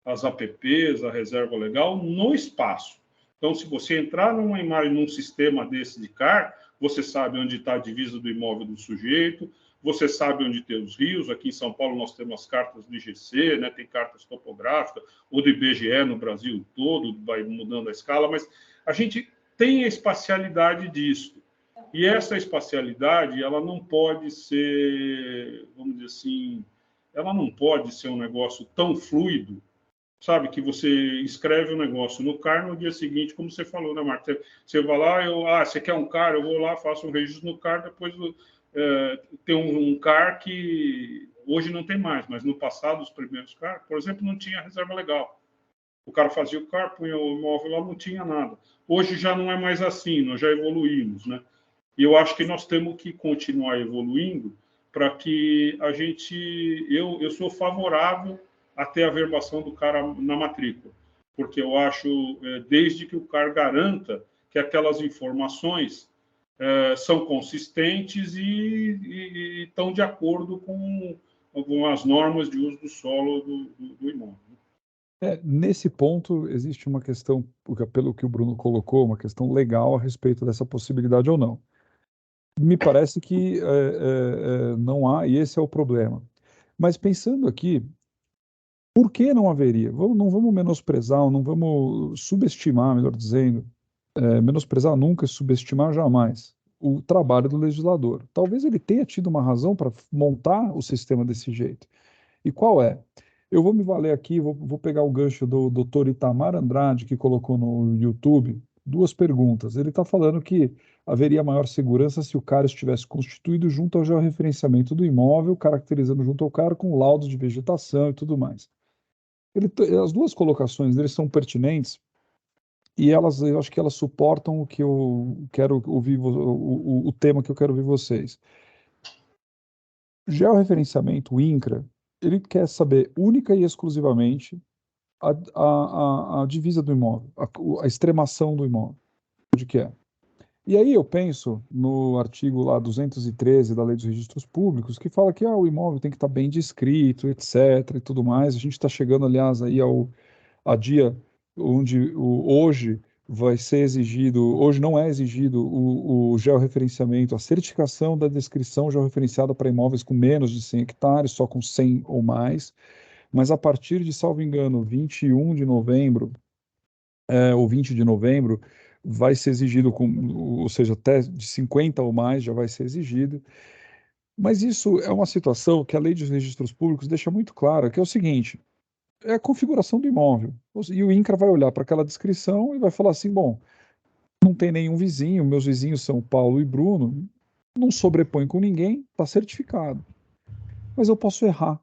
as APPs, a reserva legal, no espaço. Então, se você entrar numa imagem, num sistema desse de CAR, você sabe onde está a divisa do imóvel do sujeito, você sabe onde tem os rios. Aqui em São Paulo nós temos as cartas do IGC, né? Tem cartas topográficas, ou do IBGE no Brasil todo, vai mudando a escala, mas a gente tem a espacialidade disso. E essa espacialidade, ela não pode ser, vamos dizer assim, ela não pode ser um negócio tão fluido, sabe, que você escreve um negócio no CAR no dia seguinte, como você falou, né, Marta? Você vai lá, você quer um CAR, eu vou lá, faço um registro no CAR, depois tem um CAR que hoje não tem mais, mas no passado, os primeiros CAR, por exemplo, não tinha reserva legal. O cara fazia o CAR, punha o imóvel lá, não tinha nada. Hoje já não é mais assim, nós já evoluímos, né? E eu acho que nós temos que continuar evoluindo para que a gente... Eu sou favorável a ter a verbação do cara na matrícula, porque eu acho, desde que o cara garanta que aquelas informações são consistentes e estão de acordo com as normas de uso do solo do imóvel. Nesse ponto, existe uma questão, pelo que o Bruno colocou, uma questão legal a respeito dessa possibilidade ou não. Me parece que não há, e esse é o problema. Mas pensando aqui, por que não haveria? Não vamos menosprezar, ou não vamos subestimar, melhor dizendo, menosprezar nunca e subestimar jamais o trabalho do legislador. Talvez ele tenha tido uma razão para montar o sistema desse jeito. E qual é? Eu vou me valer aqui, vou pegar o gancho do Dr. Itamar Andrade, que colocou no YouTube, duas perguntas. Ele está falando que haveria maior segurança se o CAR estivesse constituído junto ao georreferenciamento do imóvel, caracterizando junto ao CAR com laudos de vegetação e tudo mais. As duas colocações dele são pertinentes e eu acho que elas suportam o que eu quero ouvir, o tema que eu quero ouvir vocês. Georreferenciamento, o INCRA, ele quer saber única e exclusivamente a divisa do imóvel, a extremação do imóvel, onde que é. E aí eu penso no artigo lá 213 da Lei dos Registros Públicos, que fala que o imóvel tem que estar bem descrito, etc. e tudo mais. A gente está chegando, aliás, aí a dia onde hoje vai ser exigido, hoje não é exigido o georreferenciamento, a certificação da descrição georreferenciada para imóveis com menos de 100 hectares, só com 100 ou mais, mas a partir de, salvo engano, 21 de novembro, ou 20 de novembro, vai ser exigido, ou seja, até de 50 ou mais já vai ser exigido. Mas isso é uma situação que a Lei dos Registros Públicos deixa muito clara, que é o seguinte: é a configuração do imóvel. E o INCRA vai olhar para aquela descrição e vai falar assim: bom, não tem nenhum vizinho, meus vizinhos são Paulo e Bruno, não sobrepõe com ninguém, está certificado. Mas eu posso errar.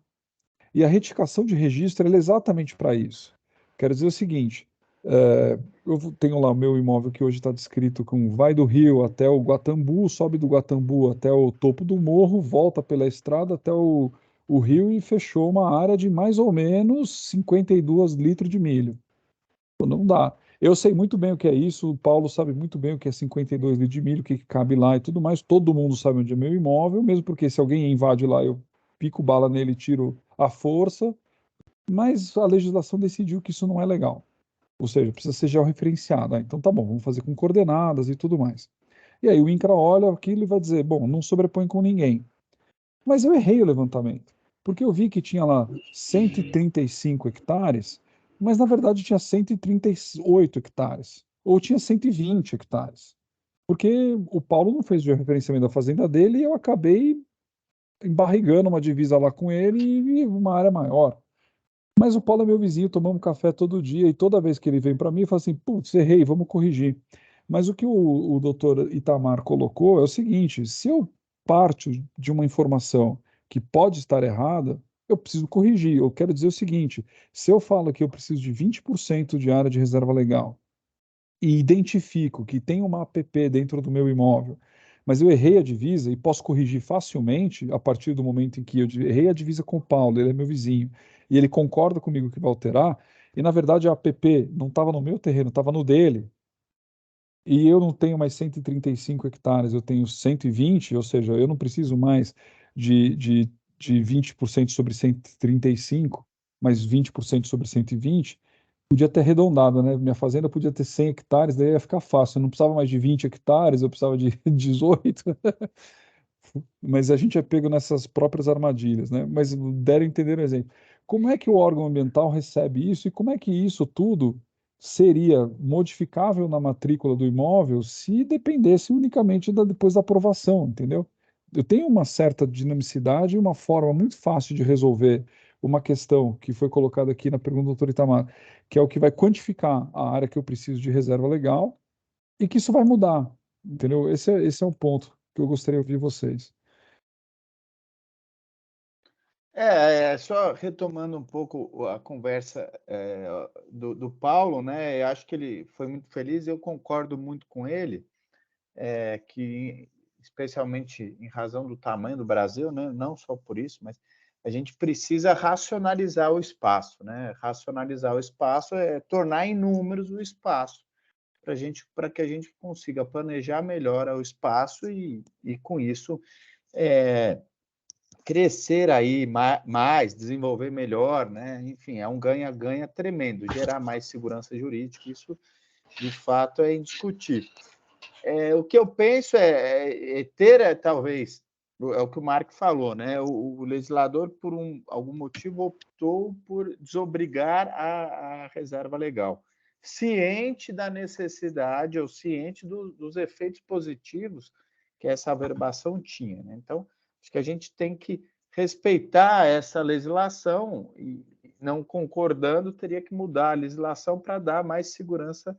E a retificação de registro é exatamente para isso. Quero dizer o seguinte: eu tenho lá o meu imóvel que hoje está descrito com vai do Rio até o Guatambu, sobe do Guatambu até o topo do morro, volta pela estrada até o rio e fechou uma área de mais ou menos 52 litros de milho. Não dá. Eu sei muito bem o que é isso, o Paulo sabe muito bem o que é 52 litros de milho, o que cabe lá e tudo mais. Todo mundo sabe onde é meu imóvel, mesmo porque se alguém invade lá, eu pico bala nele e tiro à força. Mas a legislação decidiu que isso não é legal. Ou seja, precisa ser georreferenciado. Então tá bom, vamos fazer com coordenadas e tudo mais. E aí o INCRA olha aquilo e vai dizer, bom, não sobrepõe com ninguém. Mas eu errei o levantamento, porque eu vi que tinha lá 135 hectares, mas na verdade tinha 138 hectares, ou tinha 120 hectares. Porque o Paulo não fez o georreferenciamento da fazenda dele e eu acabei embarrigando uma divisa lá com ele e uma área maior. Mas o Paulo é meu vizinho, tomamos café todo dia e toda vez que ele vem para mim, eu falo assim, putz, errei, vamos corrigir. Mas o que o doutor Itamar colocou é o seguinte: se eu parto de uma informação que pode estar errada, eu preciso corrigir. Eu quero dizer o seguinte: se eu falo que eu preciso de 20% de área de reserva legal e identifico que tem uma APP dentro do meu imóvel, mas eu errei a divisa e posso corrigir facilmente a partir do momento em que eu errei a divisa com o Paulo, ele é meu vizinho, e ele concorda comigo que vai alterar, e na verdade a APP não estava no meu terreno, estava no dele, e eu não tenho mais 135 hectares, eu tenho 120, ou seja, eu não preciso mais de 20% sobre 135, mais 20% sobre 120, podia ter arredondado, né? Minha fazenda podia ter 100 hectares, daí ia ficar fácil. Eu não precisava mais de 20 hectares, eu precisava de 18. Mas a gente é pego nessas próprias armadilhas, né? Mas deram a entender o exemplo. Como é que o órgão ambiental recebe isso e como é que isso tudo seria modificável na matrícula do imóvel se dependesse unicamente depois da aprovação, entendeu? Eu tenho uma certa dinamicidade e uma forma muito fácil de resolver uma questão que foi colocada aqui na pergunta do doutor Itamar, que é o que vai quantificar a área que eu preciso de reserva legal e que isso vai mudar, entendeu? Esse é um ponto que eu gostaria de ouvir vocês. Só retomando um pouco a conversa do Paulo, né? Eu acho que ele foi muito feliz, eu concordo muito com ele, que especialmente em razão do tamanho do Brasil, né? Não só por isso, mas a gente precisa racionalizar o espaço, né? Racionalizar o espaço é tornar em números o espaço para que a gente consiga planejar melhor o espaço e com isso crescer aí mais, desenvolver melhor, né? Enfim, é um ganha-ganha tremendo, gerar mais segurança jurídica, isso de fato é indiscutível. O que eu penso é ter, talvez, é o que o Mark falou, né? O legislador, por algum motivo, optou por desobrigar a reserva legal, ciente da necessidade ou ciente dos efeitos positivos que essa averbação tinha, né? Então, acho que a gente tem que respeitar essa legislação e, não concordando, teria que mudar a legislação para dar mais segurança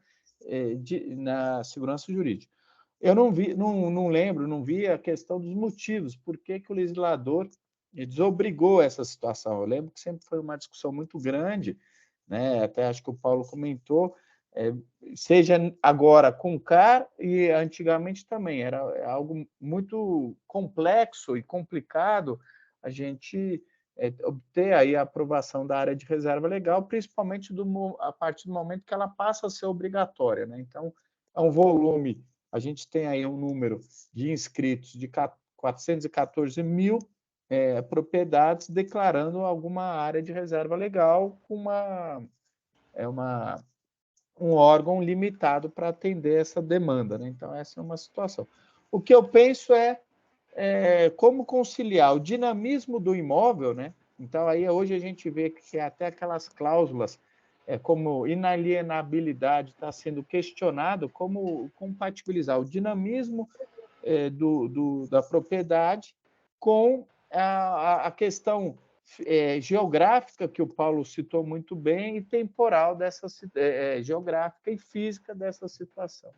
na segurança jurídica. Eu não lembro, não vi a questão dos motivos, por que o legislador desobrigou essa situação. Eu lembro que sempre foi uma discussão muito grande, né? Até acho que o Paulo comentou, seja agora com o CAR e antigamente também, era algo muito complexo e complicado a gente obter aí a aprovação da área de reserva legal, principalmente a partir do momento que ela passa a ser obrigatória, né? Então, é um volume, a gente tem aí um número de inscritos de 414 mil propriedades declarando alguma área de reserva legal com um órgão limitado para atender essa demanda, né? Então, essa é uma situação. O que eu penso como conciliar o dinamismo do imóvel, né? Então, aí hoje a gente vê que até aquelas cláusulas como inalienabilidade está sendo questionado, como compatibilizar o dinamismo da propriedade com a questão geográfica, que o Paulo citou muito bem, e temporal dessa geográfica e física dessa situação.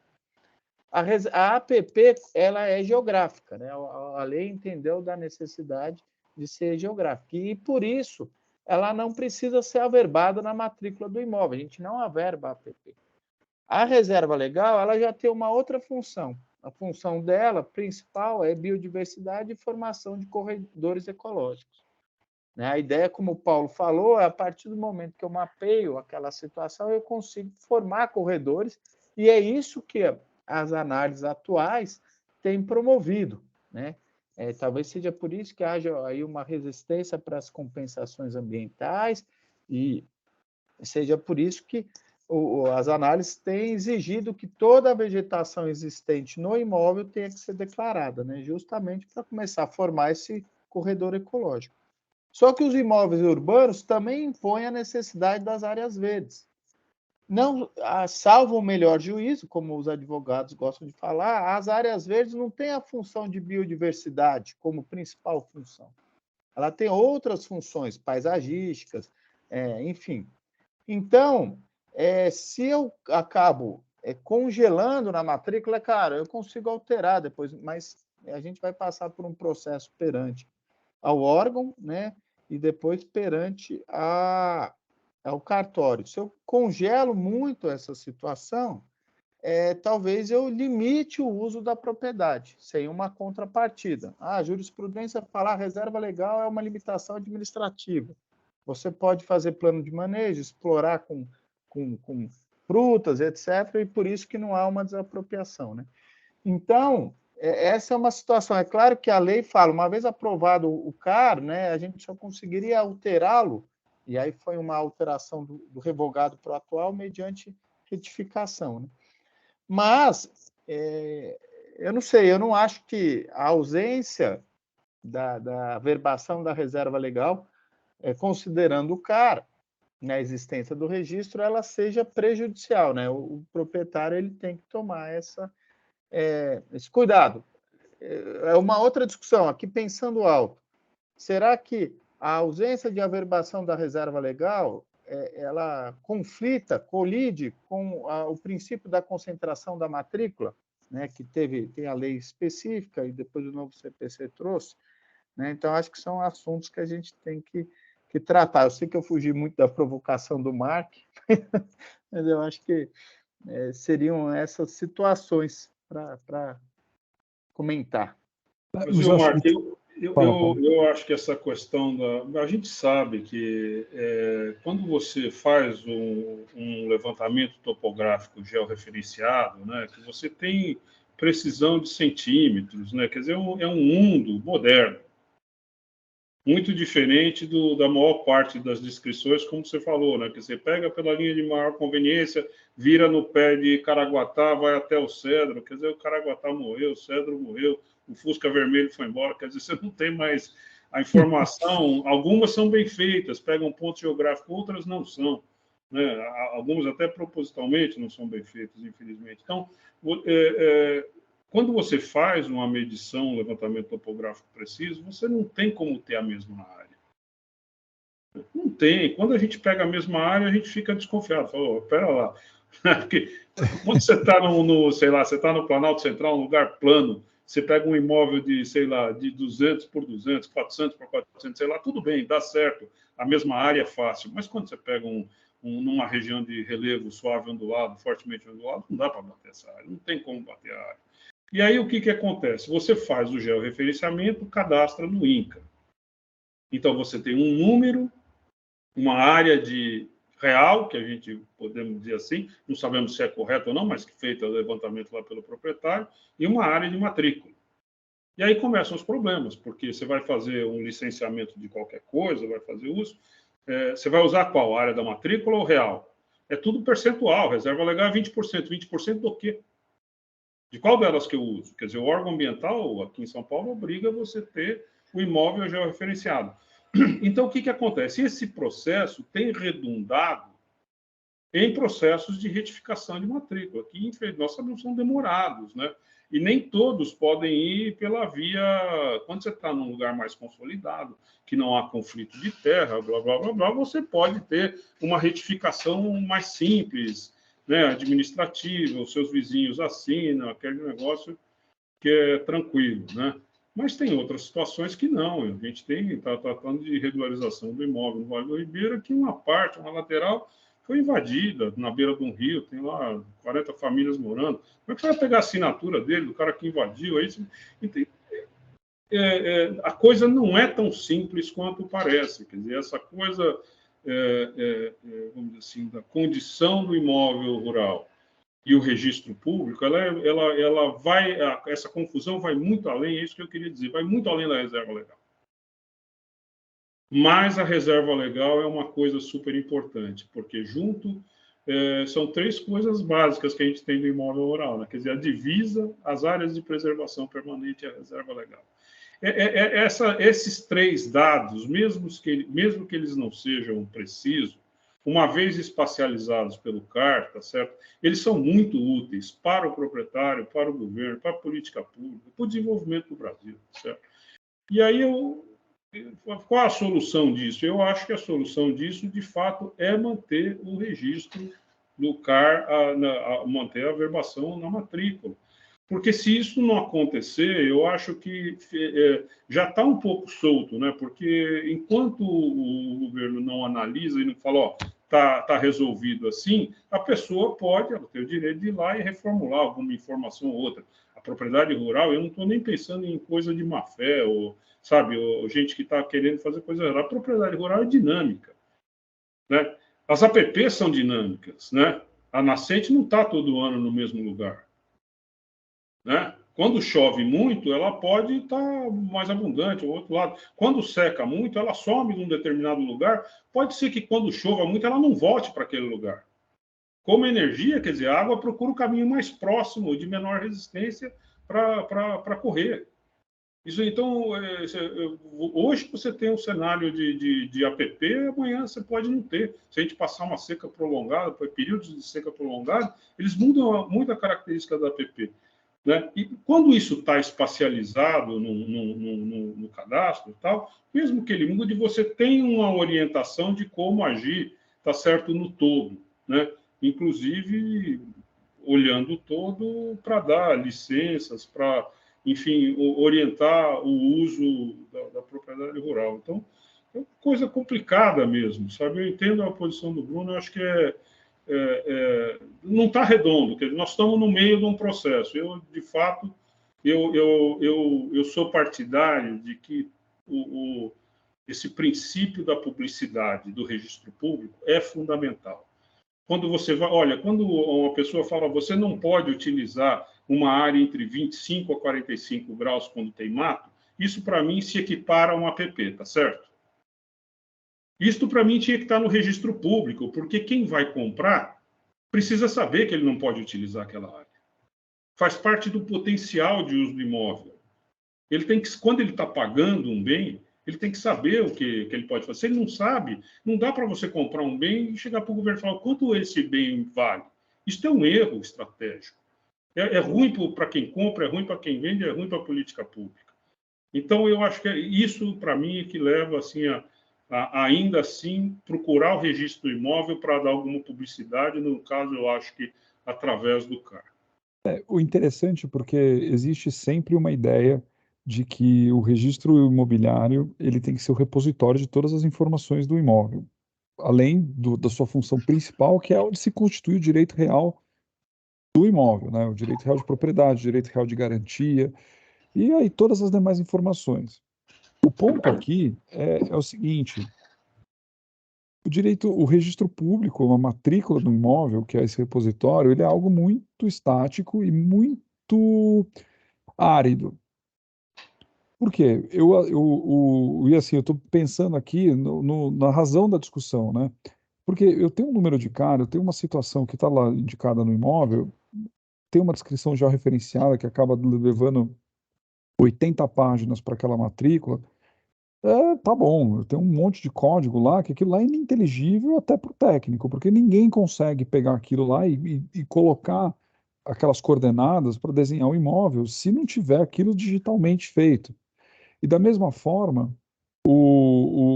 A APP ela é geográfica, né? A lei entendeu da necessidade de ser geográfica, e por isso ela não precisa ser averbada na matrícula do imóvel, a gente não averba a APP. A reserva legal ela já tem uma outra função. A função dela, principal, é biodiversidade e formação de corredores ecológicos. A ideia, como o Paulo falou, é a partir do momento que eu mapeio aquela situação, eu consigo formar corredores, e é isso que as análises atuais têm promovido, né? Talvez seja por isso que haja aí uma resistência para as compensações ambientais, e seja por isso que as análises têm exigido que toda a vegetação existente no imóvel tenha que ser declarada, né? Justamente para começar a formar esse corredor ecológico. Só que os imóveis urbanos também impõem a necessidade das áreas verdes. Não, salvo o melhor juízo, como os advogados gostam de falar, as áreas verdes não têm a função de biodiversidade como principal função. Ela tem outras funções paisagísticas, enfim. Então, se eu acabo congelando na matrícula, cara, eu consigo alterar depois, mas a gente vai passar por um processo perante ao órgão, né? E depois perante ao cartório. Se eu congelo muito essa situação, talvez eu limite o uso da propriedade, sem uma contrapartida. A jurisprudência fala que a reserva legal é uma limitação administrativa. Você pode fazer plano de manejo, explorar com frutas, etc., e por isso que não há uma desapropriação, né? Então, essa é uma situação. É claro que a lei fala, uma vez aprovado o CAR, né, a gente só conseguiria alterá-lo, e aí foi uma alteração do revogado para o atual mediante retificação, né? Mas, eu não sei, eu não acho que a ausência da averbação da reserva legal, considerando o CAR, na existência do registro, ela seja prejudicial, né? O proprietário ele tem que tomar esse cuidado. É uma outra discussão, aqui pensando alto. Será que a ausência de averbação da reserva legal ela conflita, colide com o princípio da concentração da matrícula, né, que tem a lei específica e depois o novo CPC trouxe, né? Então, acho que são assuntos que a gente tem que tratar. Eu sei que eu fugi muito da provocação do Mark, mas eu acho que seriam essas situações para comentar. Mas, Mark, eu acho que essa questão a gente sabe que quando você faz um levantamento topográfico georreferenciado, né, que você tem precisão de centímetros, né, quer dizer, é um mundo moderno, muito diferente da maior parte das descrições, como você falou, né, que você pega pela linha de maior conveniência, vira no pé de Caraguatá, vai até o Cedro, quer dizer, o Caraguatá morreu, o Cedro morreu, o Fusca Vermelho foi embora, quer dizer, você não tem mais a informação. Algumas são bem feitas, pegam ponto geográfico, outras não são, né? Algumas até propositalmente não são bem feitas, infelizmente. Então, quando você faz uma medição, um levantamento topográfico preciso, você não tem como ter a mesma área. Não tem. Quando a gente pega a mesma área, a gente fica desconfiado. Fala, oh, pera lá. Porque quando você está sei lá, você está no Planalto Central, um lugar plano, você pega um imóvel de, sei lá, de 200 por 200, 400 por 400, sei lá, tudo bem, dá certo. A mesma área é fácil. Mas quando você pega numa região de relevo suave ondulado, fortemente ondulado, não dá para bater essa área. Não tem como bater a área. E aí o que acontece? Você faz o georreferenciamento, cadastra no INCA. Então você tem um número, uma área de real, que a gente podemos dizer assim, não sabemos se é correto ou não, mas que feito o levantamento lá pelo proprietário, e uma área de matrícula. E aí começam os problemas, porque você vai fazer um licenciamento de qualquer coisa, vai fazer uso, você vai usar qual? A área da matrícula ou real? É tudo percentual, reserva legal é 20%. 20% do quê? De qual delas que eu uso? Quer dizer, o órgão ambiental, aqui em São Paulo, obriga você a ter o imóvel georreferenciado. Então, o que acontece? Esse processo tem redundado em processos de retificação de matrícula, que, infelizmente, nós sabemos são demorados, né? E nem todos podem ir pela via... Quando você está num lugar mais consolidado, que não há conflito de terra, blá, blá, blá, blá, você pode ter uma retificação mais simples, né, administrativa, os seus vizinhos assinam, aquele negócio que é tranquilo, né? Mas tem outras situações que não. A gente está tratando de regularização do imóvel no Vale do Ribeira, que uma parte, uma lateral, foi invadida na beira de um rio, tem lá 40 famílias morando. Como é que você vai pegar a assinatura dele, do cara que invadiu? Aí, a coisa não é tão simples quanto parece. Quer dizer, essa coisa, vamos dizer assim, da condição do imóvel rural e o registro público, ela vai, essa confusão vai muito além, é isso que eu queria dizer, vai muito além da reserva legal. Mas a reserva legal é uma coisa super importante, porque junto são três coisas básicas que a gente tem do imóvel rural, né? Quer dizer, a divisa, as áreas de preservação permanente e a reserva legal. Esses três dados, mesmo que eles não sejam precisos, uma vez espacializados pelo CAR, tá certo? Eles são muito úteis para o proprietário, para o governo, para a política pública, para o desenvolvimento do Brasil, tá certo? E aí, qual a solução disso? Eu acho que a solução disso, de fato, é manter o registro do CAR, manter a averbação na matrícula. Porque se isso não acontecer, eu acho que já está um pouco solto, né? Porque enquanto o governo não analisa e não fala, ó, tá resolvido assim, a pessoa ela tem o direito de ir lá e reformular alguma informação ou outra. A propriedade rural, eu não estou nem pensando em coisa de má fé, ou, sabe, ou gente que está querendo fazer coisa errada. A propriedade rural é dinâmica, né? As APPs são dinâmicas, né? A nascente não está todo ano no mesmo lugar, né? Quando chove muito, ela pode estar mais abundante ao outro lado. Quando seca muito, ela some num determinado lugar. Pode ser que quando chova muito, ela não volte para aquele lugar. Como energia, quer dizer, a água procura o caminho mais próximo, de menor resistência, para correr. Isso, então, hoje você tem um cenário de APP, amanhã você pode não ter. Se a gente passar uma seca prolongada, períodos de seca prolongada, eles mudam muito a característica da APP. Né? E quando isso está espacializado no cadastro e tal, mesmo que ele mude, você tem uma orientação de como agir, tá certo, no todo. Né? Inclusive, olhando o todo para dar licenças, para, enfim, orientar o uso da propriedade rural. Então, é uma coisa complicada mesmo, sabe? Eu entendo a posição do Bruno, eu acho que não está redondo, quer dizer, nós estamos no meio de um processo. Eu, de fato, eu sou partidário de que esse princípio da publicidade do registro público é fundamental. Quando você vai, olha, quando uma pessoa fala, você não pode utilizar uma área entre 25 a 45 graus quando tem mato, isso para mim se equipara a um APP, tá certo? Isto para mim tinha que estar no registro público, porque quem vai comprar precisa saber que ele não pode utilizar aquela área. Faz parte do potencial de uso do imóvel. Ele tem que, quando ele está pagando um bem, ele tem que saber o que ele pode fazer. Se ele não sabe, não dá para você comprar um bem e chegar para o governo e falar quanto esse bem vale. Isso é um erro estratégico. É ruim para quem compra, é ruim para quem vende, é ruim para a política pública. Então, eu acho que isso, para mim, é que leva assim, a ainda assim, procurar o registro do imóvel para dar alguma publicidade, no caso, eu acho que através do CAR. O interessante porque existe sempre uma ideia de que o registro imobiliário ele tem que ser o repositório de todas as informações do imóvel, além da sua função principal, que é onde se constitui o direito real do imóvel, né? O direito real de propriedade, o direito real de garantia, e aí todas as demais informações. O ponto aqui é o seguinte: o registro público, a matrícula do imóvel, que é esse repositório, ele é algo muito estático e muito árido. Por quê? E assim, eu estou pensando aqui na razão da discussão, né? Porque eu tenho um número de cara, eu tenho uma situação que está lá indicada no imóvel, tem uma descrição já referenciada que acaba levando 80 páginas para aquela matrícula. Tá bom, eu tenho um monte de código lá, que aquilo lá é ininteligível até para o técnico, porque ninguém consegue pegar aquilo lá e colocar aquelas coordenadas para desenhar o imóvel se não tiver aquilo digitalmente feito. E da mesma forma,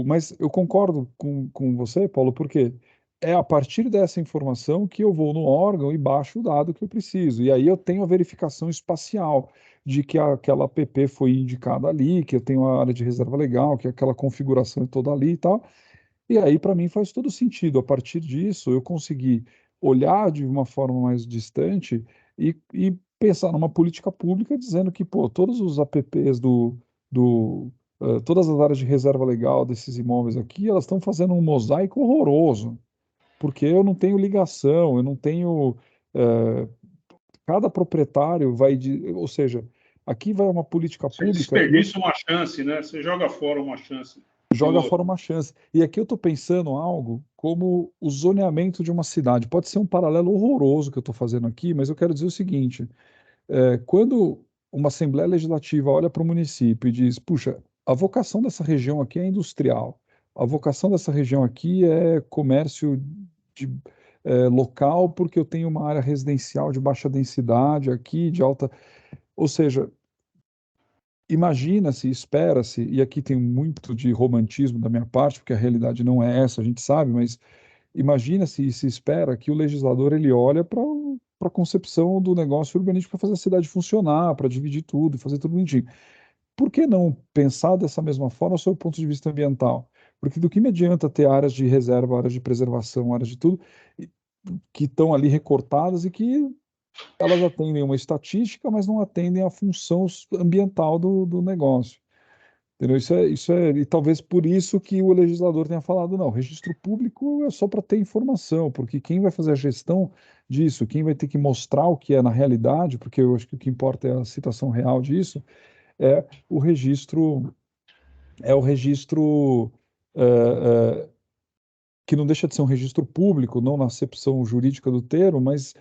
mas eu concordo com você, Paulo, porque é a partir dessa informação que eu vou no órgão e baixo o dado que eu preciso. E aí eu tenho a verificação espacial de que aquela app foi indicada ali, que eu tenho a área de reserva legal, que aquela configuração é toda ali e tal. E aí, para mim, faz todo sentido. A partir disso, eu consegui olhar de uma forma mais distante e pensar numa política pública dizendo que, pô, todos os apps todas as áreas de reserva legal desses imóveis aqui, elas estão fazendo um mosaico horroroso, porque eu não tenho ligação, eu não tenho. eh, Cada proprietário ou seja, aqui vai uma política Você pública e eu desperdiça uma chance, né? Você joga fora uma chance de joga outra. fora uma chance. E aqui eu estou pensando algo como o zoneamento de uma cidade. Pode ser um paralelo horroroso que eu estou fazendo aqui, mas eu quero dizer o seguinte: quando uma Assembleia Legislativa olha para o município e diz, puxa, a vocação dessa região aqui é industrial, a vocação dessa região aqui é comércio de, local, porque eu tenho uma área residencial de baixa densidade aqui, de alta. Ou seja, imagina-se, espera-se, e aqui tem muito de romantismo da minha parte, porque a realidade não é essa, a gente sabe, mas imagina-se e se espera que o legislador ele olha para a concepção do negócio urbanístico para fazer a cidade funcionar, para dividir tudo, fazer tudo bonitinho. Por que não pensar dessa mesma forma sob o ponto de vista ambiental? Porque do que me adianta ter áreas de reserva, áreas de preservação, áreas de tudo, que estão ali recortadas e que elas atendem uma estatística, mas não atendem a função ambiental do negócio. Entendeu? E talvez por isso que o legislador tenha falado, não, registro público é só para ter informação, porque quem vai fazer a gestão disso, quem vai ter que mostrar o que é na realidade, porque eu acho que o que importa é a situação real disso, é o registro, é o registro é, que não deixa de ser um registro público, não na acepção jurídica do termo, mas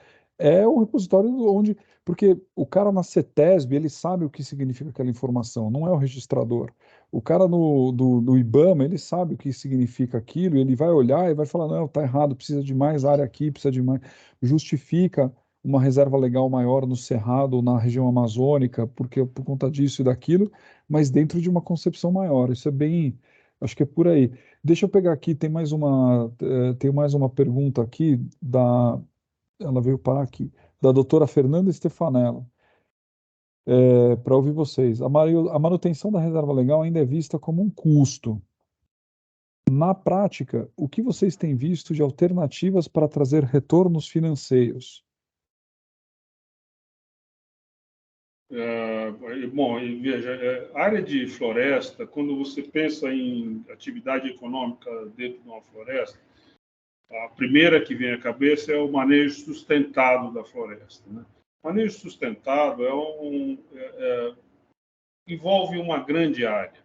é o repositório onde... Porque o cara na CETESB, ele sabe o que significa aquela informação, não é o registrador. O cara do IBAMA, ele sabe o que significa aquilo, e ele vai olhar e vai falar, não, tá errado, precisa de mais área aqui, precisa de mais... Justifica uma reserva legal maior no Cerrado ou na região amazônica, porque por conta disso e daquilo, mas dentro de uma concepção maior. Isso é bem... Acho que é por aí. Deixa eu pegar aqui, tem mais uma pergunta aqui ela veio parar aqui, da doutora Fernanda Stefanella, para ouvir vocês. A manutenção da reserva legal ainda é vista como um custo. Na prática, o que vocês têm visto de alternativas para trazer retornos financeiros? Bom, veja, a área de floresta, quando você pensa em atividade econômica dentro de uma floresta, a primeira que vem à cabeça é o manejo sustentado da floresta, né? O manejo sustentado envolve uma grande área,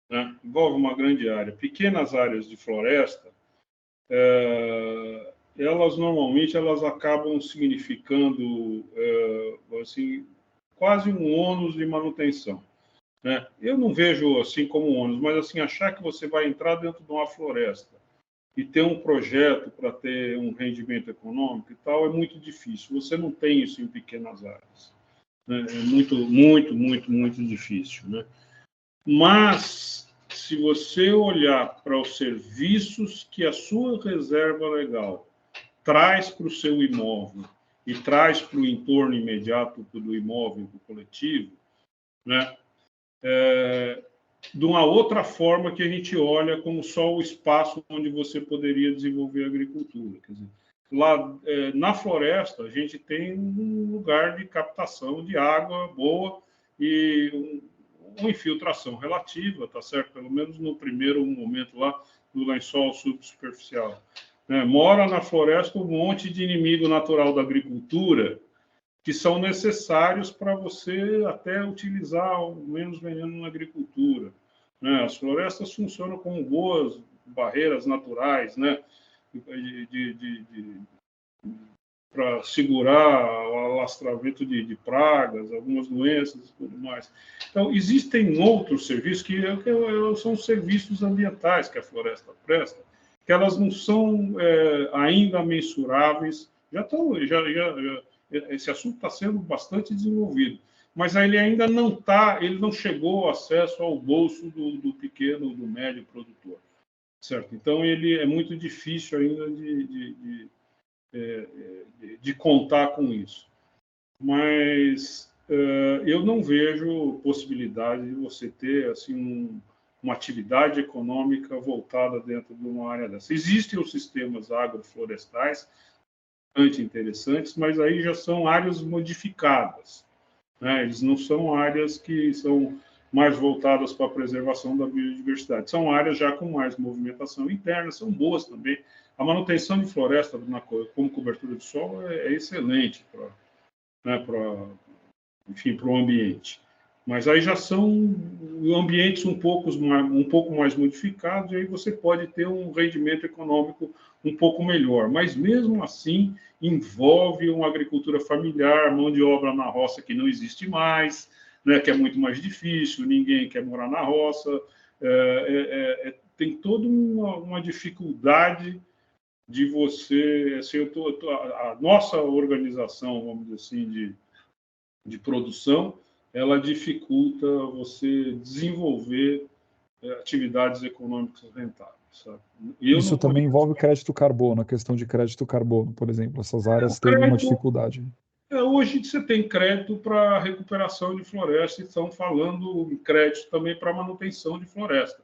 né? Envolve uma grande área. Pequenas áreas de floresta, elas normalmente acabam significando assim, quase um ônus de manutenção, né? Eu não vejo assim como um ônus, mas assim, achar que você vai entrar dentro de uma floresta e ter um projeto para ter um rendimento econômico e tal é muito difícil. Você não tem isso em pequenas áreas, né? É muito, muito, muito, muito difícil, né? Mas se você olhar para os serviços que a sua reserva legal traz para o seu imóvel e traz para o entorno imediato do imóvel, do coletivo, né? De uma outra forma que a gente olha como só o espaço onde você poderia desenvolver a agricultura. Quer dizer, lá na floresta, a gente tem um lugar de captação de água boa e uma infiltração relativa, tá certo? Pelo menos no primeiro momento lá do lençol subsuperficial. Mora na floresta um monte de inimigo natural da agricultura que são necessários para você até utilizar o menos veneno na agricultura, né? As florestas funcionam como boas barreiras naturais, né? Para segurar o alastramento de pragas, algumas doenças e tudo mais. Então, existem outros serviços que são serviços ambientais que a floresta presta, que elas não são ainda mensuráveis. Esse assunto está sendo bastante desenvolvido, mas ele ainda ele não chegou ao acesso ao bolso do pequeno, do médio produtor, certo? Então, ele é muito difícil ainda de contar com isso. Mas eu não vejo possibilidade de você ter assim uma atividade econômica voltada dentro de uma área dessa. Existem os sistemas agroflorestais, bastante interessantes, mas aí já são áreas modificadas, né? Eles não são áreas que são mais voltadas para a preservação da biodiversidade. São áreas já com mais movimentação interna, são boas também. A manutenção de floresta como cobertura de solo é excelente para o ambiente. Mas aí já são ambientes um pouco mais modificados, e aí você pode ter um rendimento econômico um pouco melhor. Mas, mesmo assim, envolve uma agricultura familiar, mão de obra na roça que não existe mais, né, que é muito mais difícil, ninguém quer morar na roça. Tem toda uma dificuldade de você... Assim, a nossa organização, vamos dizer assim, de produção, ela dificulta você desenvolver atividades econômicas rentáveis, sabe? Isso também envolve crédito carbono, a questão de crédito carbono, por exemplo. Essas áreas têm uma dificuldade. Hoje você tem crédito para recuperação de floresta e estão falando em crédito também para manutenção de floresta.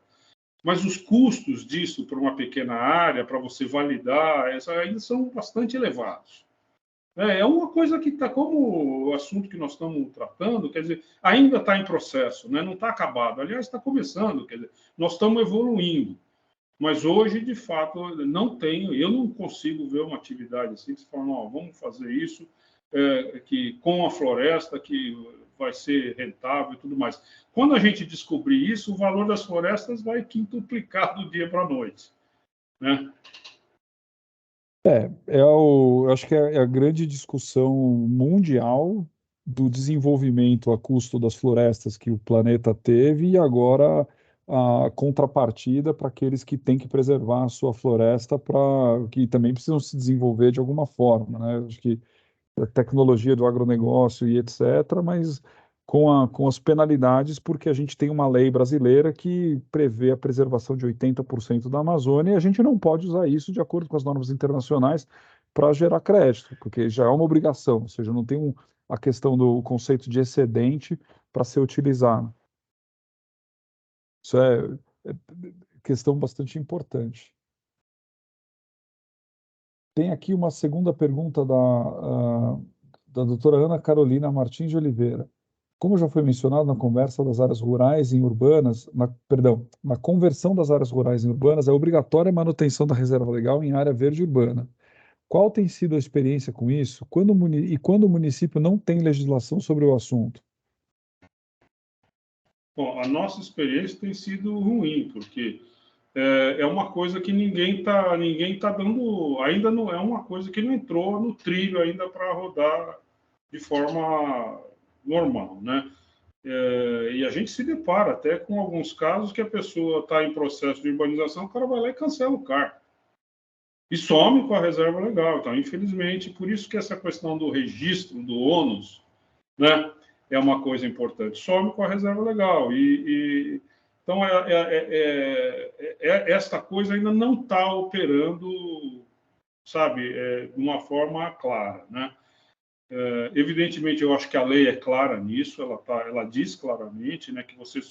Mas os custos disso para uma pequena área, para você validar, ainda são bastante elevados. É uma coisa que está, como o assunto que nós estamos tratando, quer dizer, ainda está em processo, né? Não está acabado. Aliás, está começando, quer dizer, nós estamos evoluindo. Mas hoje, de fato, eu não consigo ver uma atividade assim que se fala, não, vamos fazer isso que com a floresta que vai ser rentável e tudo mais. Quando a gente descobrir isso, o valor das florestas vai quintuplicar do dia para a noite, né? Eu acho que é a grande discussão mundial do desenvolvimento a custo das florestas que o planeta teve e agora a contrapartida para aqueles que têm que preservar a sua floresta para que também precisam se desenvolver de alguma forma, né? Acho que a tecnologia do agronegócio e etc., mas com as penalidades, porque a gente tem uma lei brasileira que prevê a preservação de 80% da Amazônia e a gente não pode usar isso de acordo com as normas internacionais para gerar crédito, porque já é uma obrigação, ou seja, não tem a questão do conceito de excedente para ser utilizado. Isso é questão bastante importante. Tem aqui uma segunda pergunta da doutora Ana Carolina Martins de Oliveira. Como já foi mencionado na conversa das áreas rurais em urbanas, na conversão das áreas rurais em urbanas, é obrigatória a manutenção da reserva legal em área verde urbana. Qual tem sido a experiência com isso? Quando o município não tem legislação sobre o assunto? Bom, a nossa experiência tem sido ruim, porque é uma coisa que ninguém tá dando, ainda não é uma coisa que não entrou no trilho ainda para rodar de forma normal, né? E a gente se depara até com alguns casos que a pessoa está em processo de urbanização, o cara vai lá e cancela o CAR. E some com a reserva legal. Então, infelizmente, por isso que essa questão do registro, do ônus, né, é uma coisa importante. Some com a reserva legal. Então, esta coisa ainda não está operando, sabe, de uma forma clara, né? Evidentemente, eu acho que a lei é clara nisso, ela diz claramente, né, que você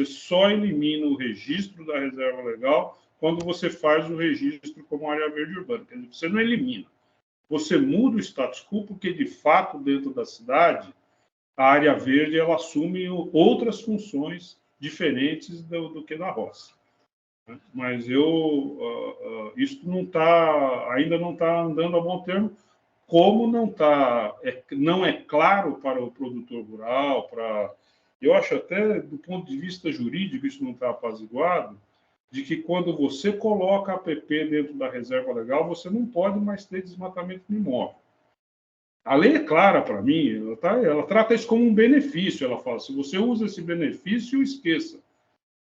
só elimina o registro da reserva legal quando você faz o registro como área verde urbana. Quer dizer, você não elimina, você muda o status quo, porque, de fato, dentro da cidade, a área verde ela assume outras funções diferentes do que na roça. Né? Mas isso ainda não está andando a bom termo, como não é claro para o produtor rural, eu acho até do ponto de vista jurídico isso não está apaziguado, de que quando você coloca a APP dentro da reserva legal, você não pode mais ter desmatamento no imóvel. A lei é clara para mim, ela trata isso como um benefício, ela fala, se você usa esse benefício, esqueça.